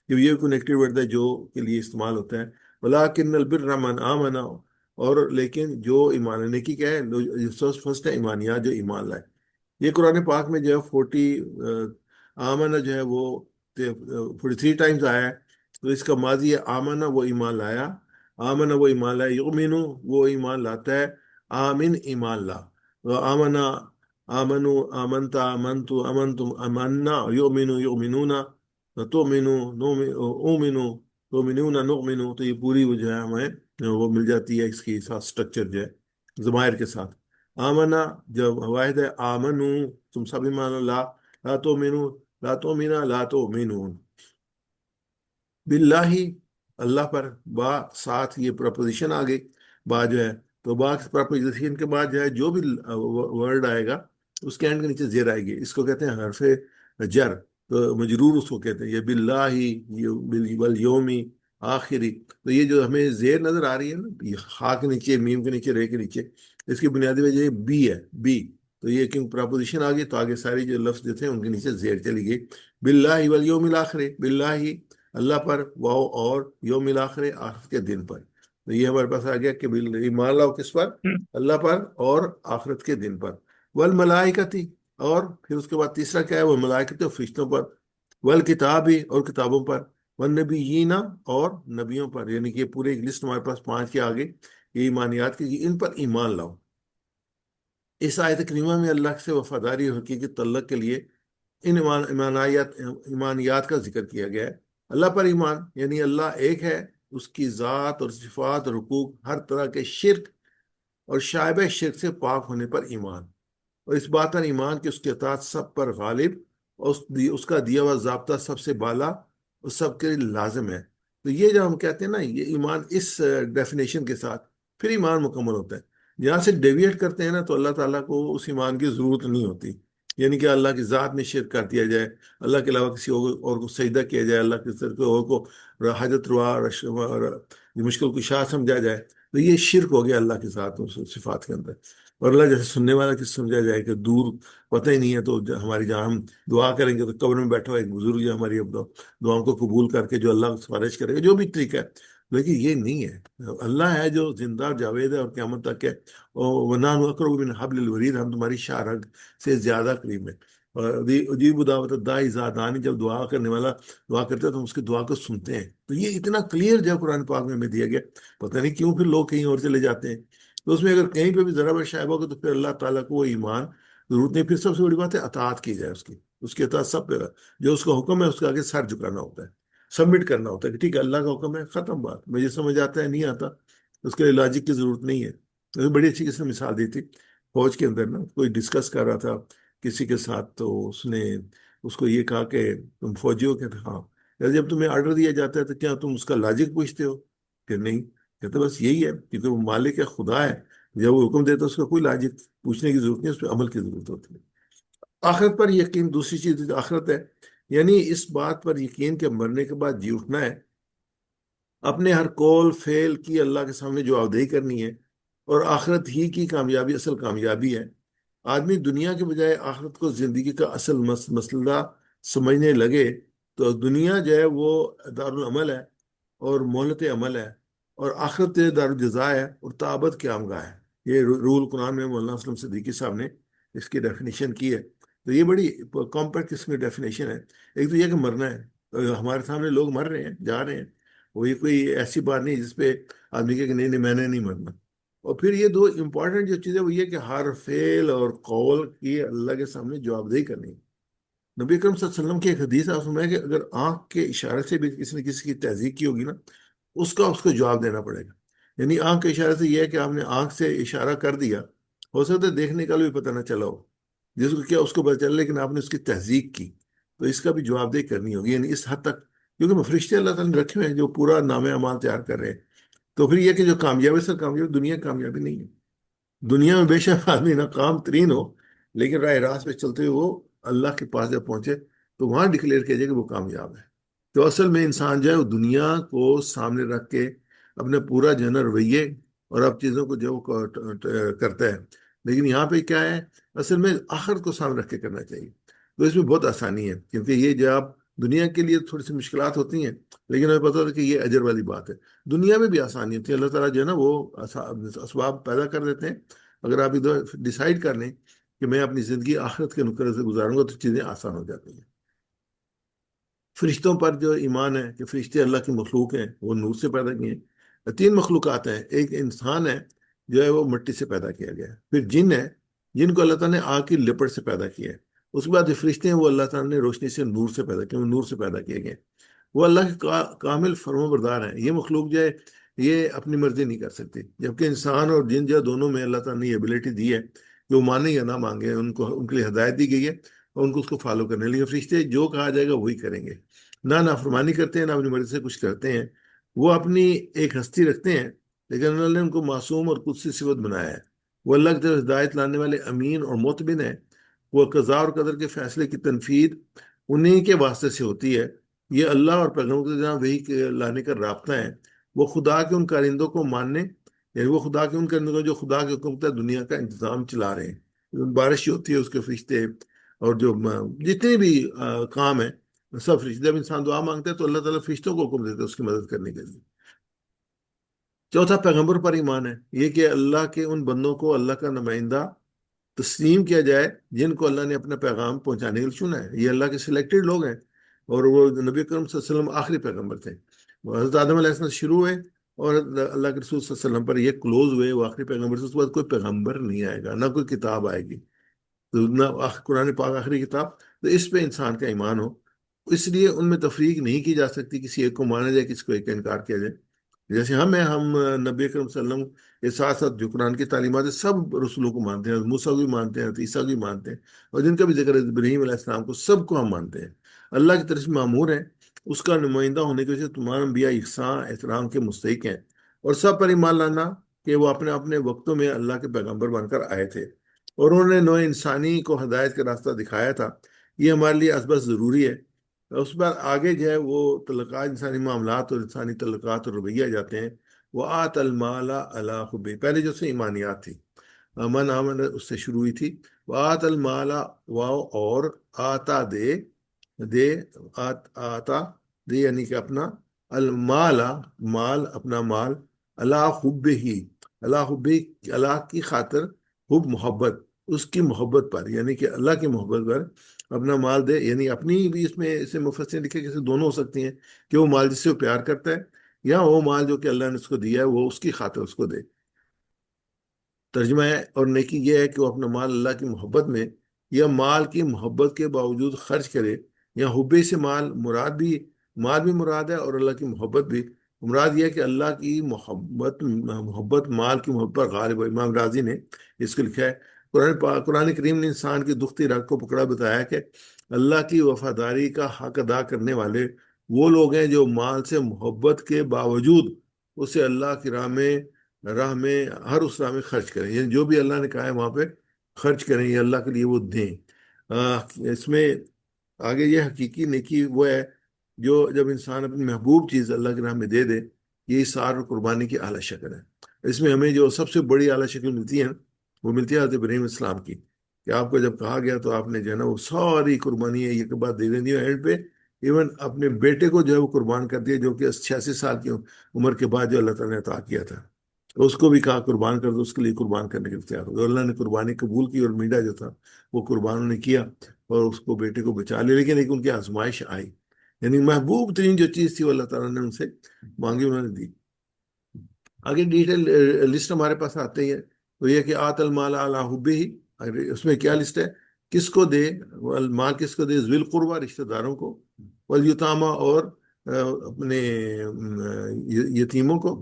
کہ یہ کنیکٹڈ ورڈ ہے جو کے لیے استعمال ہوتا ہے. ولیکن البر من آمنا، اور لیکن جو ایمان نیکی کیا ہے، فرسٹ ہے ایمانیات، جو ایمان لائے. یہ قرآن پاک میں جو ہے 40 آمنا جو ہے وہ 43 ٹائمز آیا ہے. تو اس کا ماضی ہے آمنا، وہ ایمان لایا. آمنا وہ ایمان لایا، یؤمنو وہ ایمان لاتا ہے. آمن ایمان لا. آمنا آمنو آمنتا آمنتو آمنتم آمنا یؤمنو یؤمنون تؤمنو اومنو تؤمنون نؤمنو. تو یہ پوری وہ جو ہے ہمیں وہ مل جاتی ہے، اس کی ساتھ اسٹرکچر جو ہے ضمائر کے ساتھ. آمنا جب واحد ہے، آمنو تم سب ایمان لا. لا تؤمنو لا تؤمنا لا تؤمنون. باللہ اللہ پر، با ساتھ یہ پرپوزیشن آ گئی. با جو ہے تو با پرپوزیشن کے بعد جو ہے جو بھی ورڈ آئے گا اس کے اینڈ کے نیچے زیر آئے گی. اس کو کہتے ہیں حرف جر. تو مجرور اس کو کہتے ہیں. یہ باللہ، یہ والیومی آخری. تو یہ جو ہمیں زیر نظر آ رہی ہے نا، یہ خا کے نیچے، میم کے نیچے، رے کے نیچے، اس کی بنیادی وجہ یہ بی ہے. بی تو یہ کیوں پراپوزیشن آ گئی تو آگے ساری جو لفظ جو تھے ان کے نیچے زیر چلی گئی. باللہ والیوم الآخر، باللہ اللہ پر، واو اور یوم الآخر آخرت کے دن پر. تو یہ ہمارے پاس آ گیا کہ ایمان لاؤ کس پر؟ اللہ پر اور آخرت کے دن پر. والملائکتی، اور پھر اس کے بعد تیسرا کیا ہے؟ وہ ملائکت فرشتوں پر. والکتابی، اور کتابوں پر. والنبیین، اور نبیوں پر. یعنی کہ یہ پورے ایک لسٹ ہمارے پاس 5 کے آگے یہ ایمانیات کی، ان پر ایمان لاؤ. اس آیت کریمہ میں اللہ سے وفاداری اور حقیقی تعلق کے لیے ان ایمانیات کا ذکر کیا گیا ہے. اللہ پر ایمان یعنی اللہ ایک ہے، اس کی ذات اور صفات اور حقوق، ہر طرح کے شرک اور شائبہ شرک سے پاک ہونے پر ایمان، اور اس بات پر ایمان کہ اس کے اطاعت سب پر غالب، اور اس کا دیا ہوا ضابطہ سب سے بالا اور سب کے لیے لازم ہے. تو یہ جو ہم کہتے ہیں نا، یہ ایمان اس ڈیفینیشن کے ساتھ پھر ایمان مکمل ہوتا ہے. جہاں سے ڈیویٹ کرتے ہیں نا تو اللہ تعالیٰ کو اس ایمان کی ضرورت نہیں ہوتی. یعنی کہ اللہ کی ذات میں شرک کر دیا جائے، اللہ کے علاوہ کسی اور کو سجدہ کیا جائے، اللہ کے سر اور کو حاجت روا اور مشکل کشا سمجھا جائے، تو یہ شرک ہو گیا اللہ کے ساتھ صفات کے اندر. اور اللہ جیسے سننے والا کس سمجھا جائے کہ دور پتہ ہی نہیں ہے، تو ہماری جہاں ہم دعا کریں گے تو قبر میں بیٹھا ہوا ایک بزرگ جو ہماری دعاؤں کو قبول کر کے جو اللہ کو سفارش کرے گا، جو بھی طریقہ ہے. لیکن یہ نہیں ہے. اللہ ہے جو زندہ اور جاوید ہے اور قیامت تک ہے. وَنَحْنُ أَقْرَبُ مِنْ حَبْلِ الْوَرِيدِ، ہم تمہاری شاہ رگ سے زیادہ قریب ہیں. عجیب دعوت الداعی اذا دعانی، جب دعا کرنے والا دعا کرتا ہے تو ہم اس کی دعا کو سنتے ہیں. تو یہ اتنا کلیئر جو قرآن پاک میں ہمیں دیا گیا. پتہ نہیں کیوں پھر لوگ کہیں اور چلے جاتے ہیں. تو اس میں اگر کہیں پہ بھی ذرا بر شائبہ ہوگا تو پھر اللہ تعالیٰ کو وہ ایمان ضرورت نہیں. پھر سب سے بڑی بات ہے اطاعت کی جائے اس کی اطاعت سب پہ، جو اس کا حکم ہے اس کے آگے سر جھکانا ہوتا ہے، سبمٹ کرنا ہوتا ہے کہ ٹھیک ہے اللہ کا حکم ہے، ختم بات. مجھے سمجھ آتا ہے نہیں آتا اس کے لیے لاجک کی ضرورت نہیں ہے. تو بڑی اچھی کسی نے مثال دی تھی، فوج کے اندر نا کوئی ڈسکس کر رہا تھا کسی کے ساتھ، تو اس نے اس کو یہ کہا کہ تم فوجی ہو؟ کہتے ہاں. جب تمہیں آرڈر دیا جاتا ہے تو کیا تم اس کا لاجک پوچھتے ہو؟ کہ نہیں. کہتے بس یہی ہے، کیونکہ وہ مالک ہے، خدا ہے، جب وہ حکم دیتا ہے اس کا کوئی لاجک پوچھنے کی ضرورت نہیں، اس پہ عمل کی ضرورت ہوتی ہے. آخرت پر یقین، دوسری چیز آخرت ہے، یعنی اس بات پر یقین کہ مرنے کے بعد جی اٹھنا ہے، اپنے ہر قول فعل کی اللہ کے سامنے جوابدہی کرنی ہے، اور آخرت ہی کی کامیابی اصل کامیابی ہے. آدمی دنیا کے بجائے آخرت کو زندگی کا اصل مسئلہ سمجھنے لگے تو دنیا جو ہے وہ دارالعمل ہے اور مہلت عمل ہے، اور آخرت دارالجزا ہے اور تعابد قیام گاہ ہے. یہ رول قرآن میں مولانا اسلم صدیقی صاحب نے اس کی ڈیفینیشن کی ہے. تو یہ بڑی کمپیکٹ قسم کی ڈیفینیشن ہے. ایک تو یہ کہ مرنا ہے، ہمارے سامنے لوگ مر رہے ہیں، جا رہے ہیں، وہ یہ کوئی ایسی بات نہیں جس پہ آدمی کہ نہیں نہیں میں نے نہیں مرنا. اور پھر یہ دو امپورٹنٹ جو چیزیں وہ یہ کہ ہر فعل اور قول کی اللہ کے سامنے جوابدہی کرنی. نبی اکرم صلی اللہ علیہ وسلم کی ایک حدیث آپ سنیں کہ اگر آنکھ کے اشارے سے بھی کسی نے کسی کی تہذیب کی ہوگی نا، اس کو جواب دینا پڑے گا. یعنی آنکھ کے اشارے سے یہ ہے کہ آپ نے آنکھ سے اشارہ کر دیا، ہو سکتا ہے دیکھنے کا بھی پتہ نہ چلا ہو، جس کو کیا اس کو پتہ چلا، لیکن آپ نے اس کی تہذیب کی تو اس کا بھی جواب دہی کرنی ہوگی. یعنی اس حد تک، کیونکہ فرشتے اللہ تعالیٰ نے رکھے ہوئے ہیں جو پورا نام اعمال تیار کر رہے ہیں. تو پھر یہ کہ جو کامیابی سے کامیابی دنیا کامیابی نہیں ہے. دنیا میں بے شک آدمی ناکام ترین ہو، لیکن راہ راست پہ چلتے ہوئے وہ اللہ کے پاس جب پہنچے تو وہاں ڈکلیئر کیا جائے کہ وہ کامیاب ہے۔ تو اصل میں انسان جو ہے وہ دنیا کو سامنے رکھ کے اپنے پورا جو ہے نا رویے اور اب چیزوں کو جو کرتا ہے، لیکن یہاں پہ کیا ہے، اصل میں آخرت کو سامنے رکھ کے کرنا چاہیے۔ تو اس میں بہت آسانی ہے، کیونکہ یہ جو آپ دنیا کے لیے تھوڑی سی مشکلات ہوتی ہیں، لیکن ہمیں پتہ ہوتا ہے کہ یہ اجر والی بات ہے۔ دنیا میں بھی آسانی ہوتی ہے، اللہ تعالیٰ جو ہے نا وہ اسباب پیدا کر دیتے ہیں۔ اگر آپ ادھر ڈیسائیڈ کر لیں کہ میں اپنی زندگی آخرت کے نقطے سے گزاروں گا تو چیزیں آسان ہو جاتی ہیں۔ فرشتوں پر جو ایمان ہے کہ فرشتے اللہ کی مخلوق ہیں، وہ نور سے پیدا کیے ہیں۔ تین مخلوقات ہیں، ایک انسان ہے جو ہے وہ مٹی سے پیدا کیا گیا ہے، پھر جن ہے جن کو اللہ تعالیٰ نے آگ کی لپٹ سے پیدا کیا ہے، اس کے بعد جو فرشتے ہیں وہ اللہ تعالیٰ نے روشنی سے نور سے پیدا کیے، وہ نور سے پیدا کیے گئے، وہ اللہ کے کامل فرما بردار ہیں۔ یہ مخلوق جو ہے یہ اپنی مرضی نہیں کر سکتی، جبکہ انسان اور جن جو دونوں میں اللہ تعالیٰ نے یہ ایبلٹی دی ہے کہ وہ مانیں یا نہ مانگیں، ان کے لیے ہدایت دی گئی ہے اور ان کو اس کو فالو کرنے، لیکن فرشتے جو کہا جائے گا وہی کریں گے، نہ نافرمانی کرتے ہیں نہ اپنی مرضی سے کچھ کرتے ہیں۔ وہ اپنی ایک ہستی رکھتے ہیں، لیکن اللہ نے ان کو معصوم اور قدسی صفت بنایا ہے۔ وہ اللہ کی طرف ہدایت لانے والے امین اور مطمئن ہیں۔ وہ قضاء اور قدر کے فیصلے کی تنفیذ انہی کے واسطے سے ہوتی ہے۔ یہ اللہ اور پیغمبر کے جہاں وہی لانے کا رابطہ ہے۔ وہ خدا کے ان کارندوں کو ماننے، یعنی وہ خدا کے ان کارندوں کو جو خدا کے حکم تحت دنیا کا انتظام چلا رہے ہیں، بارش ہوتی ہے اس کے فرشتے، اور جو جتنے بھی کام ہیں سب فرشتے، جب انسان دعا مانگتا ہے تو اللہ تعالیٰ فرشتوں کو حکم دیتا ہے اس کی مدد کرنے کے لیے۔ چوتھا پیغمبر پر ایمان ہے، یہ کہ اللہ کے ان بندوں کو اللہ کا نمائندہ تسلیم کیا جائے جن کو اللہ نے اپنا پیغام پہنچانے کے لیے چنا ہے۔ یہ اللہ کے سلیکٹڈ لوگ ہیں، اور وہ نبی کرم صلی اللہ علیہ وسلم آخری پیغمبر تھے۔ وہ حضرت آدم علیہ السلام شروع ہوئے اور اللہ کے رسول صلی اللہ علیہ وسلم پر یہ کلوز ہوئے، وہ آخری پیغمبر سے، اس کے بعد کوئی پیغمبر نہیں آئے گا، نہ کوئی کتاب آئے گی، تو نہ قرآن پاک آخری کتاب۔ تو اس پہ انسان کا ایمان ہو، اس لیے ان میں تفریق نہیں کی جا سکتی، کسی ایک کو مانا جائے کسی کو ایک کا انکار کیا جائے۔ جیسے ہم ہیں، ہم نبی اکرم صلی اللہ علیہ وسلم کے ساتھ ساتھ جو قرآن کی تعلیمات ہیں سب رسولوں کو مانتے ہیں، موسیٰ کو بھی مانتے ہیں، عیسیٰ کو بھی مانتے ہیں، اور جن کا بھی ذکر ہے ابراہیم علیہ السلام کو، سب کو ہم مانتے ہیں۔ اللہ کی طرف سے معمور ہیں، اس کا نمائندہ ہونے کی وجہ سے تمام انبیاء یکساں احترام کے مستحق ہیں، اور سب پر ایمان لانا کہ وہ اپنے اپنے وقتوں میں اللہ کے پیغمبر بن کر آئے تھے اور انہوں نے نوع انسانی کو ہدایت کا راستہ دکھایا تھا، یہ ہمارے لیے ازبز ضروری ہے۔ اس بعد آگے جو ہے وہ تعلقات، انسانی معاملات اور انسانی تعلقات اور رویہ جاتے ہیں۔ وہ آت المال علی حبہ، پہلے جو سے ایمانیات تھی، امن امن اس سے شروع ہوئی تھی۔ وہ آت المال، واو، اور آتا دے، دے، آتا دے یعنی کہ اپنا، المال، مال، اپنا مال، اللہ حب ہی، اللہ حب ہی، اللہ کی خاطر، حب محبت، اس کی محبت پر، یعنی کہ اللہ کی محبت پر اپنا مال دے، یعنی اپنی بھی اس میں اسے مفسرین لکھے کہ دونوں ہو سکتی ہیں، کہ وہ مال جس سے وہ پیار کرتا ہے، یا وہ مال جو کہ اللہ نے اس کو دیا ہے وہ اس کی خاطر اس کو دے۔ ترجمہ ہے، اور نیکی یہ ہے کہ وہ اپنا مال اللہ کی محبت میں یا مال کی محبت کے باوجود خرچ کرے، یا حبے سے مال بھی مراد ہے اور اللہ کی محبت بھی مراد۔ یہ ہے کہ اللہ کی محبت مال کی محبت پر غالب ہو۔ امام راضی نے اس کو لکھا ہے۔ قرآن کریم نے انسان کی دکھتی رگ کو پکڑا، بتایا کہ اللہ کی وفاداری کا حق ادا کرنے والے وہ لوگ ہیں جو مال سے محبت کے باوجود اسے اللہ کی راہ میں ہر اس راہ میں خرچ کریں، یعنی جو بھی اللہ نے کہا ہے وہاں پہ خرچ کریں، یہ اللہ کے لیے وہ دیں۔ اس میں آگے یہ حقیقی نیکی وہ ہے جو جب انسان اپنی محبوب چیز اللہ کی راہ میں دے دے، یہ اثار اور قربانی کی اعلیٰ شکل ہے۔ اس میں ہمیں جو سب سے بڑی اعلیٰ شکل ملتی ہے وہ ملتی ہے حضرت ابراہیم السلام کی، کہ آپ کو جب کہا گیا تو آپ نے جو ہے نا وہ ساری قربانی ہے یہ کے بعد دے دیں، اینڈ پہ ایون اپنے بیٹے کو جو ہے وہ قربان کر دیا، جو کہ 86 سال کی عمر کے بعد جو اللہ تعالیٰ نے عطا کیا تھا، تو اس کو بھی کہا قربان کر دو، اس کے لیے قربان کرنے کے لیے تیار ہو گیا۔ اللہ نے قربانی قبول کی، اور میڈا جو تھا وہ قربان نے کیا اور اس کو بیٹے کو بچا لیا، لیکن ایک ان کی آزمائش آئی، یعنی محبوب ترین جو چیز تھی وہ اللہ تعالیٰ نے ان سے مانگی، انہوں نے دی۔ آگے ڈیٹیل لسٹ ہمارے پاس آتے ہی ہے، تو یہ کہ آت المال علی حبہ ہی، اس میں کیا لسٹ ہے، کس کو دے مال، کس کو دے، ذوی القربہ، رشتہ داروں کو، والیتامہ، اور اپنے یتیموں کو،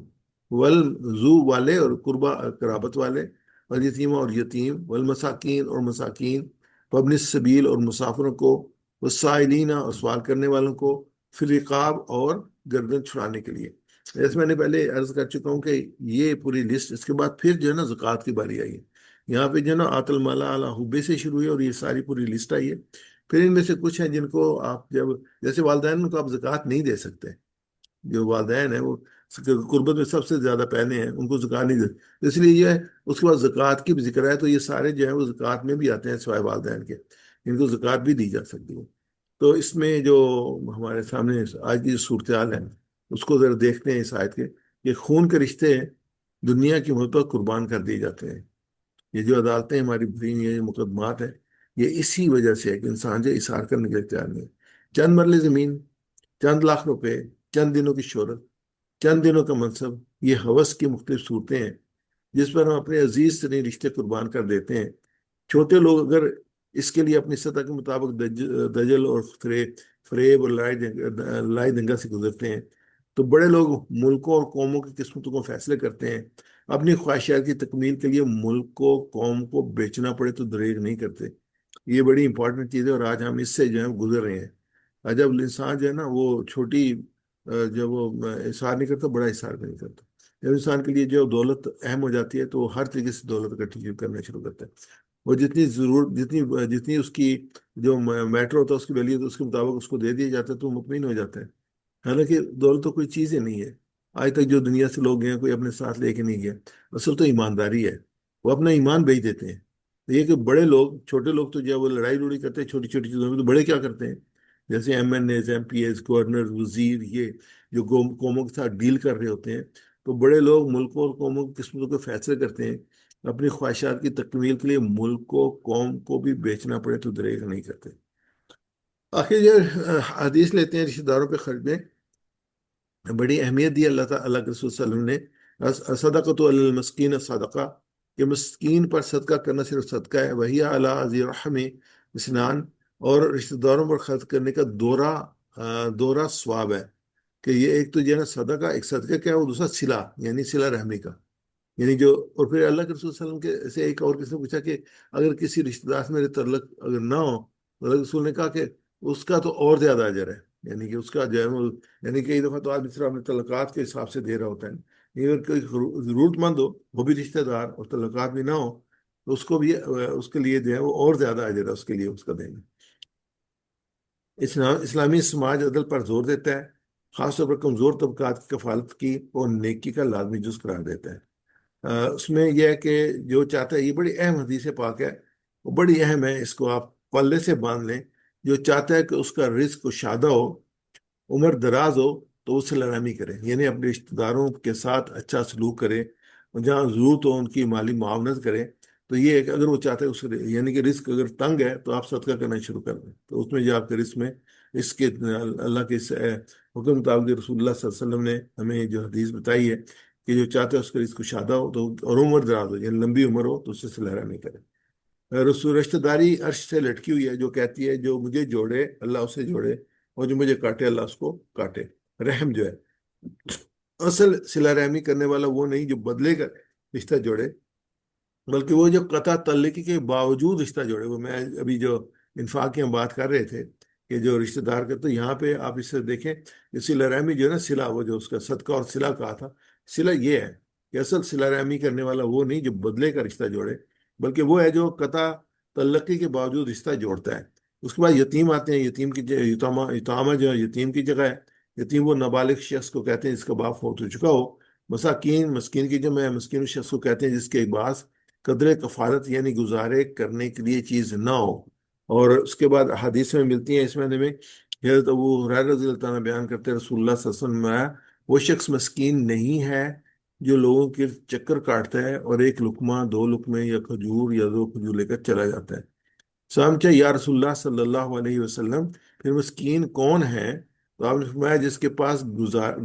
والذو والے اور قربہ قرابت والے، والیتیمہ اور یتیم، والمساکین اور مساکین، وابن السبیل اور مسافروں کو، والسائلین اور سوال کرنے والوں کو، فی الرقاب اور گردن چھڑانے کے لیے۔ جیسے میں نے پہلے عرض کر چکا ہوں کہ یہ پوری لسٹ، اس کے بعد پھر جو ہے نا زکوٰۃ کی باری آئی ہے۔ یہاں پہ جو ہے نا آت المال علی حبہ سے شروع ہوئی اور یہ ساری پوری لسٹ آئی ہے پھر ان میں سے کچھ ہیں جن کو آپ جب جیسے والدین کو آپ زکوٰۃ نہیں دے سکتے، جو والدین ہیں وہ قربت میں سب سے زیادہ پہلے ہیں، ان کو زکوٰۃ نہیں دے، اس لیے یہ اس کے بعد زکوٰۃ کی بھی ذکر ہے، تو یہ سارے جو ہیں وہ زکوٰۃ میں بھی آتے ہیں سوائے والدین کے، ان کو زکوٰۃ بھی دی جا سکتی ہے۔ تو اس میں جو ہمارے سامنے آج کی جو صورتحال ہے اس کو ذرا دیکھتے ہیں اس آیت کے، کہ خون کے رشتے دنیا کی محبت پر قربان کر دیے جاتے ہیں۔ یہ جو عدالتیں ہماری بھری ہوئی ہیں، یہ مقدمات ہیں، یہ اسی وجہ سے ہے کہ انسان جو اثار کرنے کے لیے تیار نہیں ہے۔ چند مرلے زمین، چند لاکھ روپے، چند دنوں کی شہرت، چند دنوں کا منصب، یہ ہوس کی مختلف صورتیں ہیں جس پر ہم اپنے عزیز ترین رشتے قربان کر دیتے ہیں۔ چھوٹے لوگ اگر اس کے لیے اپنی سطح کے مطابق دجل اور فریب اور لائی دنگا سے گزرتے ہیں، تو بڑے لوگ ملکوں اور قوموں کی قسمتوں کو فیصلے کرتے ہیں۔ اپنی خواہشات کی تکمیل کے لیے ملک کو، قوم کو بیچنا پڑے تو دریغ نہیں کرتے۔ یہ بڑی امپورٹنٹ چیز ہے، اور آج ہم اس سے جو ہے گزر رہے ہیں۔ جب انسان جو ہے نا وہ چھوٹی جب وہ اظہار نہیں کرتا، بڑا اظہار بھی نہیں کرتا۔ جب انسان کے لیے جو دولت اہم ہو جاتی ہے تو وہ ہر طریقے سے دولت اکٹھی کرنا شروع کرتا ہے۔ وہ جتنی ضرورت، جتنی اس کی جو میٹر ہوتا ہے، اس کی ویلیو، اس کے مطابق اس کو دے دیا جاتا ہے تو وہ مطمئن ہو جاتا ہے۔ حالانکہ دولت تو کوئی چیز ہی نہیں ہے۔ آج تک جو دنیا سے لوگ گئے ہیں، کوئی اپنے ساتھ لے کے نہیں گیا۔ اصل تو ایمانداری ہے، وہ اپنا ایمان بیچ دیتے ہیں۔ تو یہ کہ بڑے لوگ، چھوٹے لوگ تو جو ہے وہ لڑائی لڑائی کرتے ہیں چھوٹی چھوٹی چیزوں میں، تو بڑے کیا کرتے ہیں؟ جیسے M N As, M P As, governor, وزیر، یہ جو قوموں کے ساتھ ڈیل کر رہے ہوتے ہیں، تو بڑے لوگ ملکوں اور قوموں کی قسمتوں کے فیصلے کرتے ہیں۔ اپنی خواہشات کی تکمیل کے لیے ملک کو، قوم کو بھی بیچنا پڑے تو دریغ نہیں کرتے۔ آخر یہ حدیث لیتے ہیں رشتہ داروں پہ خرچ میں بڑی اہمیت دی اللہ تعالیٰ، اللہ کے رسول صلی اللہ علیہ وسلم نے۔ صدقۃ علی المسکین صدقہ، کہ مسکین پر صدقہ کرنا صرف صدقہ ہے۔ وہی علی ذی رحم اسنان، اور رشتہ داروں پر خرچ کرنے کا دورہ ثواب ہے۔ کہ یہ ایک تو جو ہے نا صدقہ، ایک صدقہ کیا ہے، وہ دوسرا صلہ، یعنی صلہ رحمی کا، یعنی جو، اور پھر اللہ کے رسول صلی اللہ علیہ وسلم کے سے ایک اور کسی نے پوچھا کہ اگر کسی رشتہ دار سے میرے تعلق اگر نہ ہو، تو اللہ کے رسول نے کہا کہ اس کا تو اور زیادہ اجر ہے، یعنی کہ اس کا جو ہے یعنی کئی دفعہ تو آدمی صرف اپنے تعلقات کے حساب سے دے رہا ہوتا ہے، یہ اگر کوئی ضرورت مند ہو، وہ بھی رشتہ دار اور تعلقات بھی نہ ہو، تو اس کو بھی اس کے لیے جو ہے وہ اور زیادہ اجر ہے اس کے لیے، اس کا دینا۔ اسلامی سماج عدل پر زور دیتا ہے، خاص طور پر کمزور طبقات کی کفالت کی اور نیکی کا لازمی جز قرار دیتا ہے۔ اس میں یہ ہے کہ جو چاہتا ہے، یہ بڑی اہم حدیث پاک ہے، وہ بڑی اہم ہے، اس کو آپ پلے سے باندھ لیں۔ جو چاہتا ہے کہ اس کا رزق کشادہ ہو، عمر دراز ہو، تو اس سے لڑامی کرے، یعنی اپنے رشتہ داروں کے ساتھ اچھا سلوک کرے، اور جہاں ضرورت ہو ان کی مالی معاونت کرے۔ تو یہ ہے کہ اگر وہ چاہتا ہے اس یعنی کہ رزق اگر تنگ ہے تو آپ صدقہ کرنا شروع کر دیں، تو اس میں جو آپ کے رزق میں اس کے اللہ کے حکم مطابق رسول اللہ صلی اللہ علیہ وسلم نے ہمیں جو حدیث بتائی ہے کہ جو چاہتا ہے اس کا رزق کشادہ ہو تو، اور عمر دراز ہو یعنی لمبی عمر ہو، تو اس سے صلہ نہیں کرے۔ رسول رشتہ داری عرش سے لٹکی ہوئی ہے، جو کہتی ہے جو مجھے جوڑے اللہ اسے جوڑے، اور جو مجھے کاٹے اللہ اس کو کاٹے۔ رحم جو ہے، اصل صلہ رحمی کرنے والا وہ نہیں جو بدلے کا رشتہ جوڑے، بلکہ وہ جو قطع تعلقی کے باوجود رشتہ جوڑے۔ وہ میں ابھی جو انفاق کی ہم بات کر رہے تھے کہ جو رشتہ دار کا، تو یہاں پہ آپ اس سے دیکھیں کہ صلہ رحمی جو ہے نا، صلہ، وہ جو اس کا صدقہ اور صلہ کہا تھا، صلہ یہ ہے کہ اصل صلہ رحمی کرنے والا وہ نہیں جو بدلے کا رشتہ جوڑے، بلکہ وہ ہے جو قطع تعلقی کے باوجود رشتہ جوڑتا ہے۔ اس کے بعد یتیم آتے ہیں، یتیم کی یتامہ جو ہے یتیم کی جگہ ہے۔ یتیم وہ نابالغ شخص کو کہتے ہیں جس کا باپ فوت ہو چکا ہو۔ مساکین، مسکین کی جمع ہے، مسکین اس شخص کو کہتے ہیں جس کے پاس قدر کفارت یعنی گزارے کرنے کے لیے چیز نہ ہو۔ اور اس کے بعد حدیث میں ملتی ہیں اس معنی میں، حضرت ابو ہریرہ رضی اللہ تعالیٰ بیان کرتے ہیں رسول اللہ صلی اللہ علیہ وسلم نے فرمایا، وہ شخص مسکین نہیں ہے جو لوگوں کے چکر کاٹتا ہے اور ایک لقمہ، دو لقمے یا کھجور یا دو کھجور لے کر چلا جاتا ہے۔ سامچہ یا رسول اللہ صلی اللہ علیہ وسلم، پھر مسکین کون ہے؟ تو آپ نے فرمایا جس کے پاس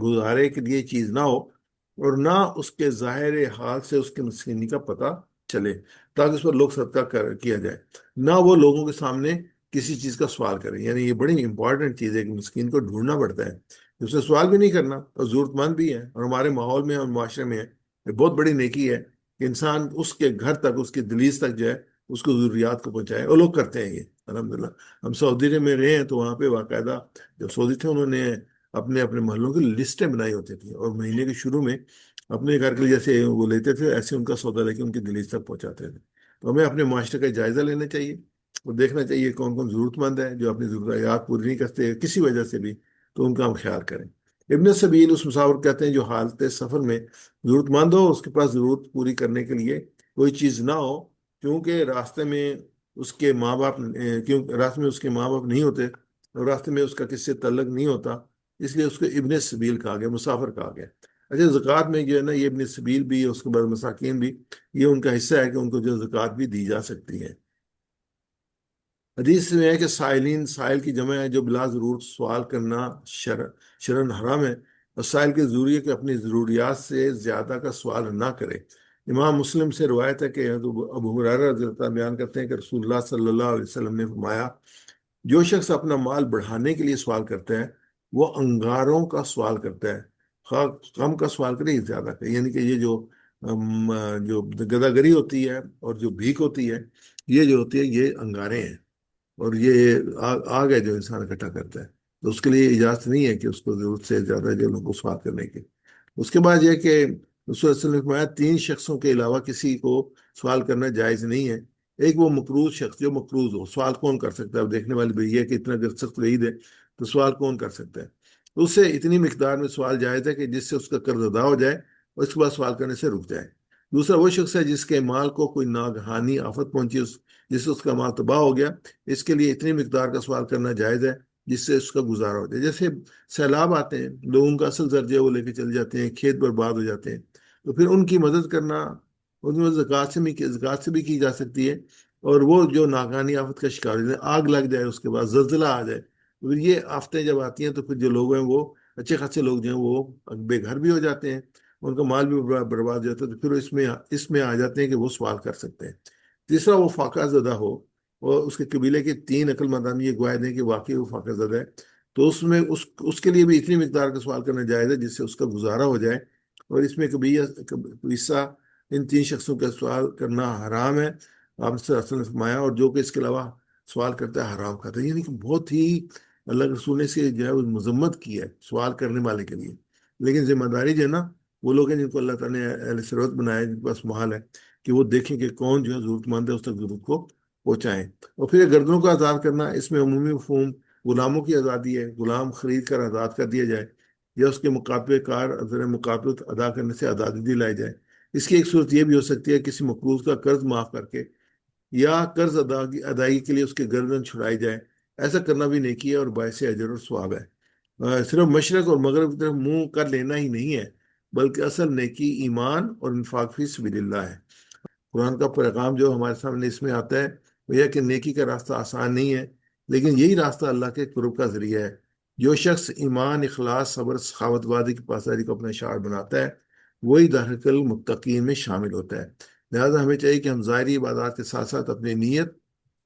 گزارے کے لیے چیز نہ ہو، اور نہ اس کے ظاہر حال سے اس کے مسکینی کا پتہ چلے تاکہ اس پر لوگ صدقہ کیا جائے، نہ وہ لوگوں کے سامنے کسی چیز کا سوال کرے۔ یعنی یہ بڑی امپورٹنٹ چیز ہے کہ مسکین کو ڈھونڈنا پڑتا ہے، اس سے سوال بھی نہیں کرنا، اور ضرورت مند بھی ہے، اور ہمارے ماحول میں اور معاشرے میں ہے، یہ بہت بڑی نیکی ہے کہ انسان اس کے گھر تک، اس کی دہلیز تک جو ہے اس کو ضروریات کو پہنچائے، اور لوگ کرتے ہیں یہ الحمدللہ۔ ہم سعودی عرب میں رہے ہیں تو وہاں پہ باقاعدہ جو سعودی تھے انہوں نے اپنے اپنے محلوں کی لسٹیں بنائی ہوتی تھیں، اور مہینے کے شروع میں اپنے گھر کے لیے جیسے وہ لیتے تھے، ایسے ان کا سودا لے کے ان کی دہلیز تک پہنچاتے تھے۔ تو ہمیں اپنے معاشرے کا جائزہ لینا چاہیے وہ دیکھنا چاہیے کون کون ضرورت مند ہے جو اپنی ضروریات پوری نہیں کرتے کسی وجہ سے بھی، تو ان کا ہم خیال کریں۔ ابن سبیل اس مسافر کہتے ہیں جو حالت سفر میں ضرورت مند ہو، اس کے پاس ضرورت پوری کرنے کے لیے کوئی چیز نہ ہو، کیونکہ راستے میں اس کے ماں باپ راستے میں اس کے ماں باپ نہیں ہوتے اور راستے میں اس کا کسی سے تعلق نہیں ہوتا، اس لیے اس کو ابن سبیل کہا گیا، مسافر کہا گیا۔ اچھا، زکوٰۃ میں جو ہے نا یہ ابن سبیل بھی، اس کے بعد مساکین بھی، یہ ان کا حصہ ہے کہ ان کو جو زکوٰۃ بھی دی جا سکتی ہے۔ حدیث میں ہے کہ سائلین، سائل کی جمع ہے جو بلا ضرورت سوال کرنا شرعن حرام ہے، اور سائل کے ضروری ہے کہ اپنی ضروریات سے زیادہ کا سوال نہ کرے۔ امام مسلم سے روایت ہے کہ ابو ہریرہ رضی اللہ عنہ بیان کرتے ہیں کہ رسول اللہ صلی اللہ علیہ وسلم نے فرمایا، جو شخص اپنا مال بڑھانے کے لیے سوال کرتا ہے وہ انگاروں کا سوال کرتا ہے، خواہ کم کا سوال کرے یا زیادہ کا، یعنی کہ یہ جو گداگری ہوتی ہے اور جو بھیک ہوتی ہے، یہ جو ہوتی ہے یہ انگاریں ہیں، اور یہ آگ ہے جو انسان اکٹھا کرتا ہے، تو اس کے لیے اجازت نہیں ہے کہ اس کو ضرورت سے زیادہ جو لوگوں کو سوال کرنے کی۔ اس کے بعد یہ کہ رسول اللہ صلی اللہ علیہ وسلم نے فرمایا 3 شخصوں کے علاوہ کسی کو سوال کرنا جائز نہیں ہے۔ ایک وہ مقروض شخص جو مقروض ہو، سوال کون کر سکتا ہے؟ اب دیکھنے والی بھئی ہے کہ اتنا اگر سخت وعید ہے تو سوال کون کر سکتا ہے؟ اس سے اتنی مقدار میں سوال جائز ہے کہ جس سے اس کا قرض ادا ہو جائے اور اس کے بعد سوال کرنے سے رک جائے۔ دوسرا وہ شخص ہے جس کے مال کو کوئی ناگہانی آفت پہنچی، جس سے اس کا مال تباہ ہو گیا، اس کے لیے اتنی مقدار کا سوال کرنا جائز ہے جس سے اس کا گزارا ہو جائے۔ جیسے سیلاب آتے ہیں، لوگوں کا اصل درجہ وہ لے کے چل جاتے ہیں، کھیت برباد ہو جاتے ہیں، تو پھر ان کی مدد کرنا، ان میں زکوٰۃ سے بھی کی جا سکتی ہے، اور وہ جو ناگہانی آفت کا شکار ہو جائے، آگ لگ جائے، اس کے بعد زلزلہ آ جائے، تو پھر یہ آفتیں جب آتی ہیں تو پھر جو لوگ ہیں وہ اچھے خاصے لوگ جو ہیں وہ بے گھر بھی ہو جاتے ہیں، ان کا مال بھی برباد ہو جاتا ہے، تو پھر اس میں آ جاتے ہیں کہ وہ سوال کر سکتے ہیں۔ تیسرا وہ فاقہ زدہ ہو اور اس کے قبیلے کے 3 عقل مندان یہ گواہ دیں کہ واقعی وہ فاقہ زدہ ہے، تو اس کے لیے بھی اتنی مقدار کا سوال کرنا جائز ہے جس سے اس کا گزارا ہو جائے، اور اس میں کبھی حصہ ان 3 شخصوں کا سوال کرنا حرام ہے، آپ صلی اللہ علیہ وسلم نے فرمایا، اور جو کہ اس کے علاوہ سوال کرتا ہے حرام کھاتا ہے، یعنی کہ بہت ہی اللہ کے رسول نے سے جو ہے وہ مذمت کی ہے سوال کرنے والے کے لیے۔ لیکن ذمہ داری جو ہے نا، وہ لوگ ہیں جن کو اللہ تعالیٰ نے اہل ثروت بنایا ہے، جن کے پاس مال ہے، کہ وہ دیکھیں کہ کون جو ہے ضرورت مند ہے، اس تک ضرورت کو پہنچائیں۔ اور پھر گردنوں کو آزاد کرنا، اس میں عمومی مفہوم غلاموں کی آزادی ہے، غلام خرید کر آزاد کر دیا جائے، یا اس کے مقابلے کار مقابلت ادا کرنے سے آزادی دلائی جائے۔ اس کی ایک صورت یہ بھی ہو سکتی ہے کسی مقروض کا قرض معاف کر کے، یا قرض ادائیگی کے لیے اس کے گردن چھڑائی جائے، ایسا کرنا بھی نیکی ہے اور باعث اجر اور ثواب ہے۔ صرف مشرق اور مغرب کی طرف منہ کر لینا ہی نہیں ہے، بلکہ اصل نیکی ایمان اور انفاق فی سبیل اللہ ہے۔ قرآن کا پیغام جو ہمارے سامنے اس میں آتا ہے وہ یہ کہ نیکی کا راستہ آسان نہیں ہے، لیکن یہی راستہ اللہ کے قرب کا ذریعہ ہے۔ جو شخص ایمان، اخلاص، صبر، سخاوت، وعدے کی پاسداری کو اپنا شعار بناتا ہے، وہی درحقیقت متقین میں شامل ہوتا ہے۔ لہذا ہمیں چاہیے کہ ہم ظاہری عبادات کے ساتھ ساتھ اپنی نیت،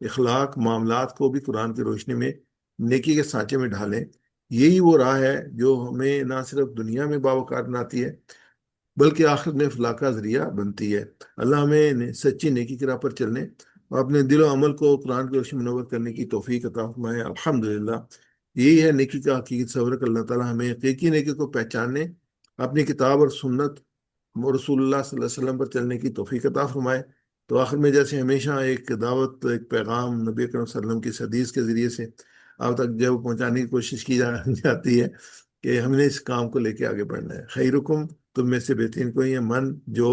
اخلاق، معاملات کو بھی قرآن کی روشنی میں نیکی کے سانچے میں ڈھالیں۔ یہی وہ راہ ہے جو ہمیں نہ صرف دنیا میں باوقار بناتی ہے بلکہ آخرت میں فلاح کا ذریعہ بنتی ہے۔ اللہ ہمیں سچی نیکی کی راہ پر چلنے اور اپنے دل و عمل کو قرآن کی روشنی منور کرنے کی توفیق عطا فرمائے۔ الحمدللہ، یہی ہے نیکی کا حقیقی تصور کہ اللہ تعالیٰ ہمیں حقیقی نیکی کو پہچاننے، اپنی کتاب اور سنت رسول اللہ صلی اللہ علیہ وسلم پر چلنے کی توفیق عطا فرمائے۔ تو آخر میں جیسے ہمیشہ ایک دعوت، ایک پیغام نبی اکرم صلی اللہ علیہ وسلم کی حدیث کے ذریعے سے آپ تک جو پہنچانے کی کوشش کی جاتی ہے کہ ہم نے اس کام کو لے کے آگے بڑھنا ہے۔ خیرکم، تم میں سے بہترین کوئی ہے من جو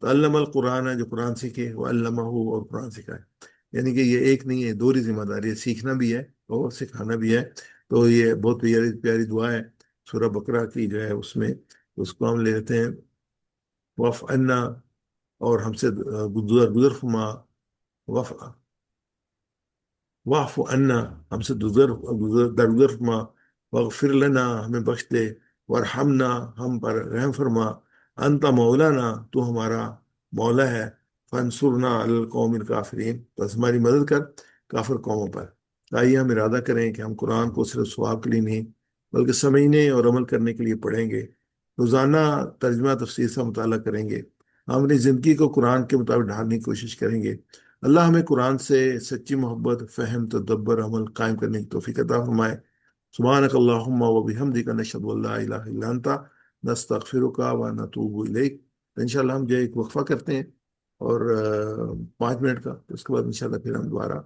تعلم القرآن ہے، جو قرآن سیکھے، وہ علمہ، اور قرآن سکھائے۔ یعنی کہ یہ ایک نہیں ہے، دوہری ذمہ داری ہے، سیکھنا بھی ہے اور سکھانا بھی ہے۔ تو یہ بہت پیاری پیاری دعا ہے سورہ بقرہ کی جو ہے، اس میں اس کو ہم لے لیتے ہیں، وف انا، اور ہم سے گزر فرما، وف واعف عنا، ہم سے درگزر فرما، واغفر لنا، ہمیں بخش دے، وارحمنا، ہم پر رحم فرما، انت مولانا، تو ہمارا مولا ہے، فانصرنا علی القوم الکافرین، بس ہماری مدد کر کافر قوموں پر۔ آئیے ہم ارادہ کریں کہ ہم قرآن کو صرف ثواب کے لیے نہیں بلکہ سمجھنے اور عمل کرنے کے لیے پڑھیں گے، روزانہ ترجمہ تفسیر سے مطالعہ کریں گے، ہم اپنی زندگی کو قرآن کے مطابق ڈھالنے کی کوشش کریں گے۔ اللہ ہمیں قرآن سے سچی محبت، فہم، تدبر، عمل قائم کرنے کی توفیق عطا فرمائے۔ سبحانک اللہم و بحمدک، نشہد ان لا الہ الا انت، نستغفرک و نتوب الیک۔ انشاءاللہ ہم جو ایک وقفہ کرتے ہیں اور 5 منٹ کا، اس کے بعد انشاءاللہ پھر ہم دوبارہ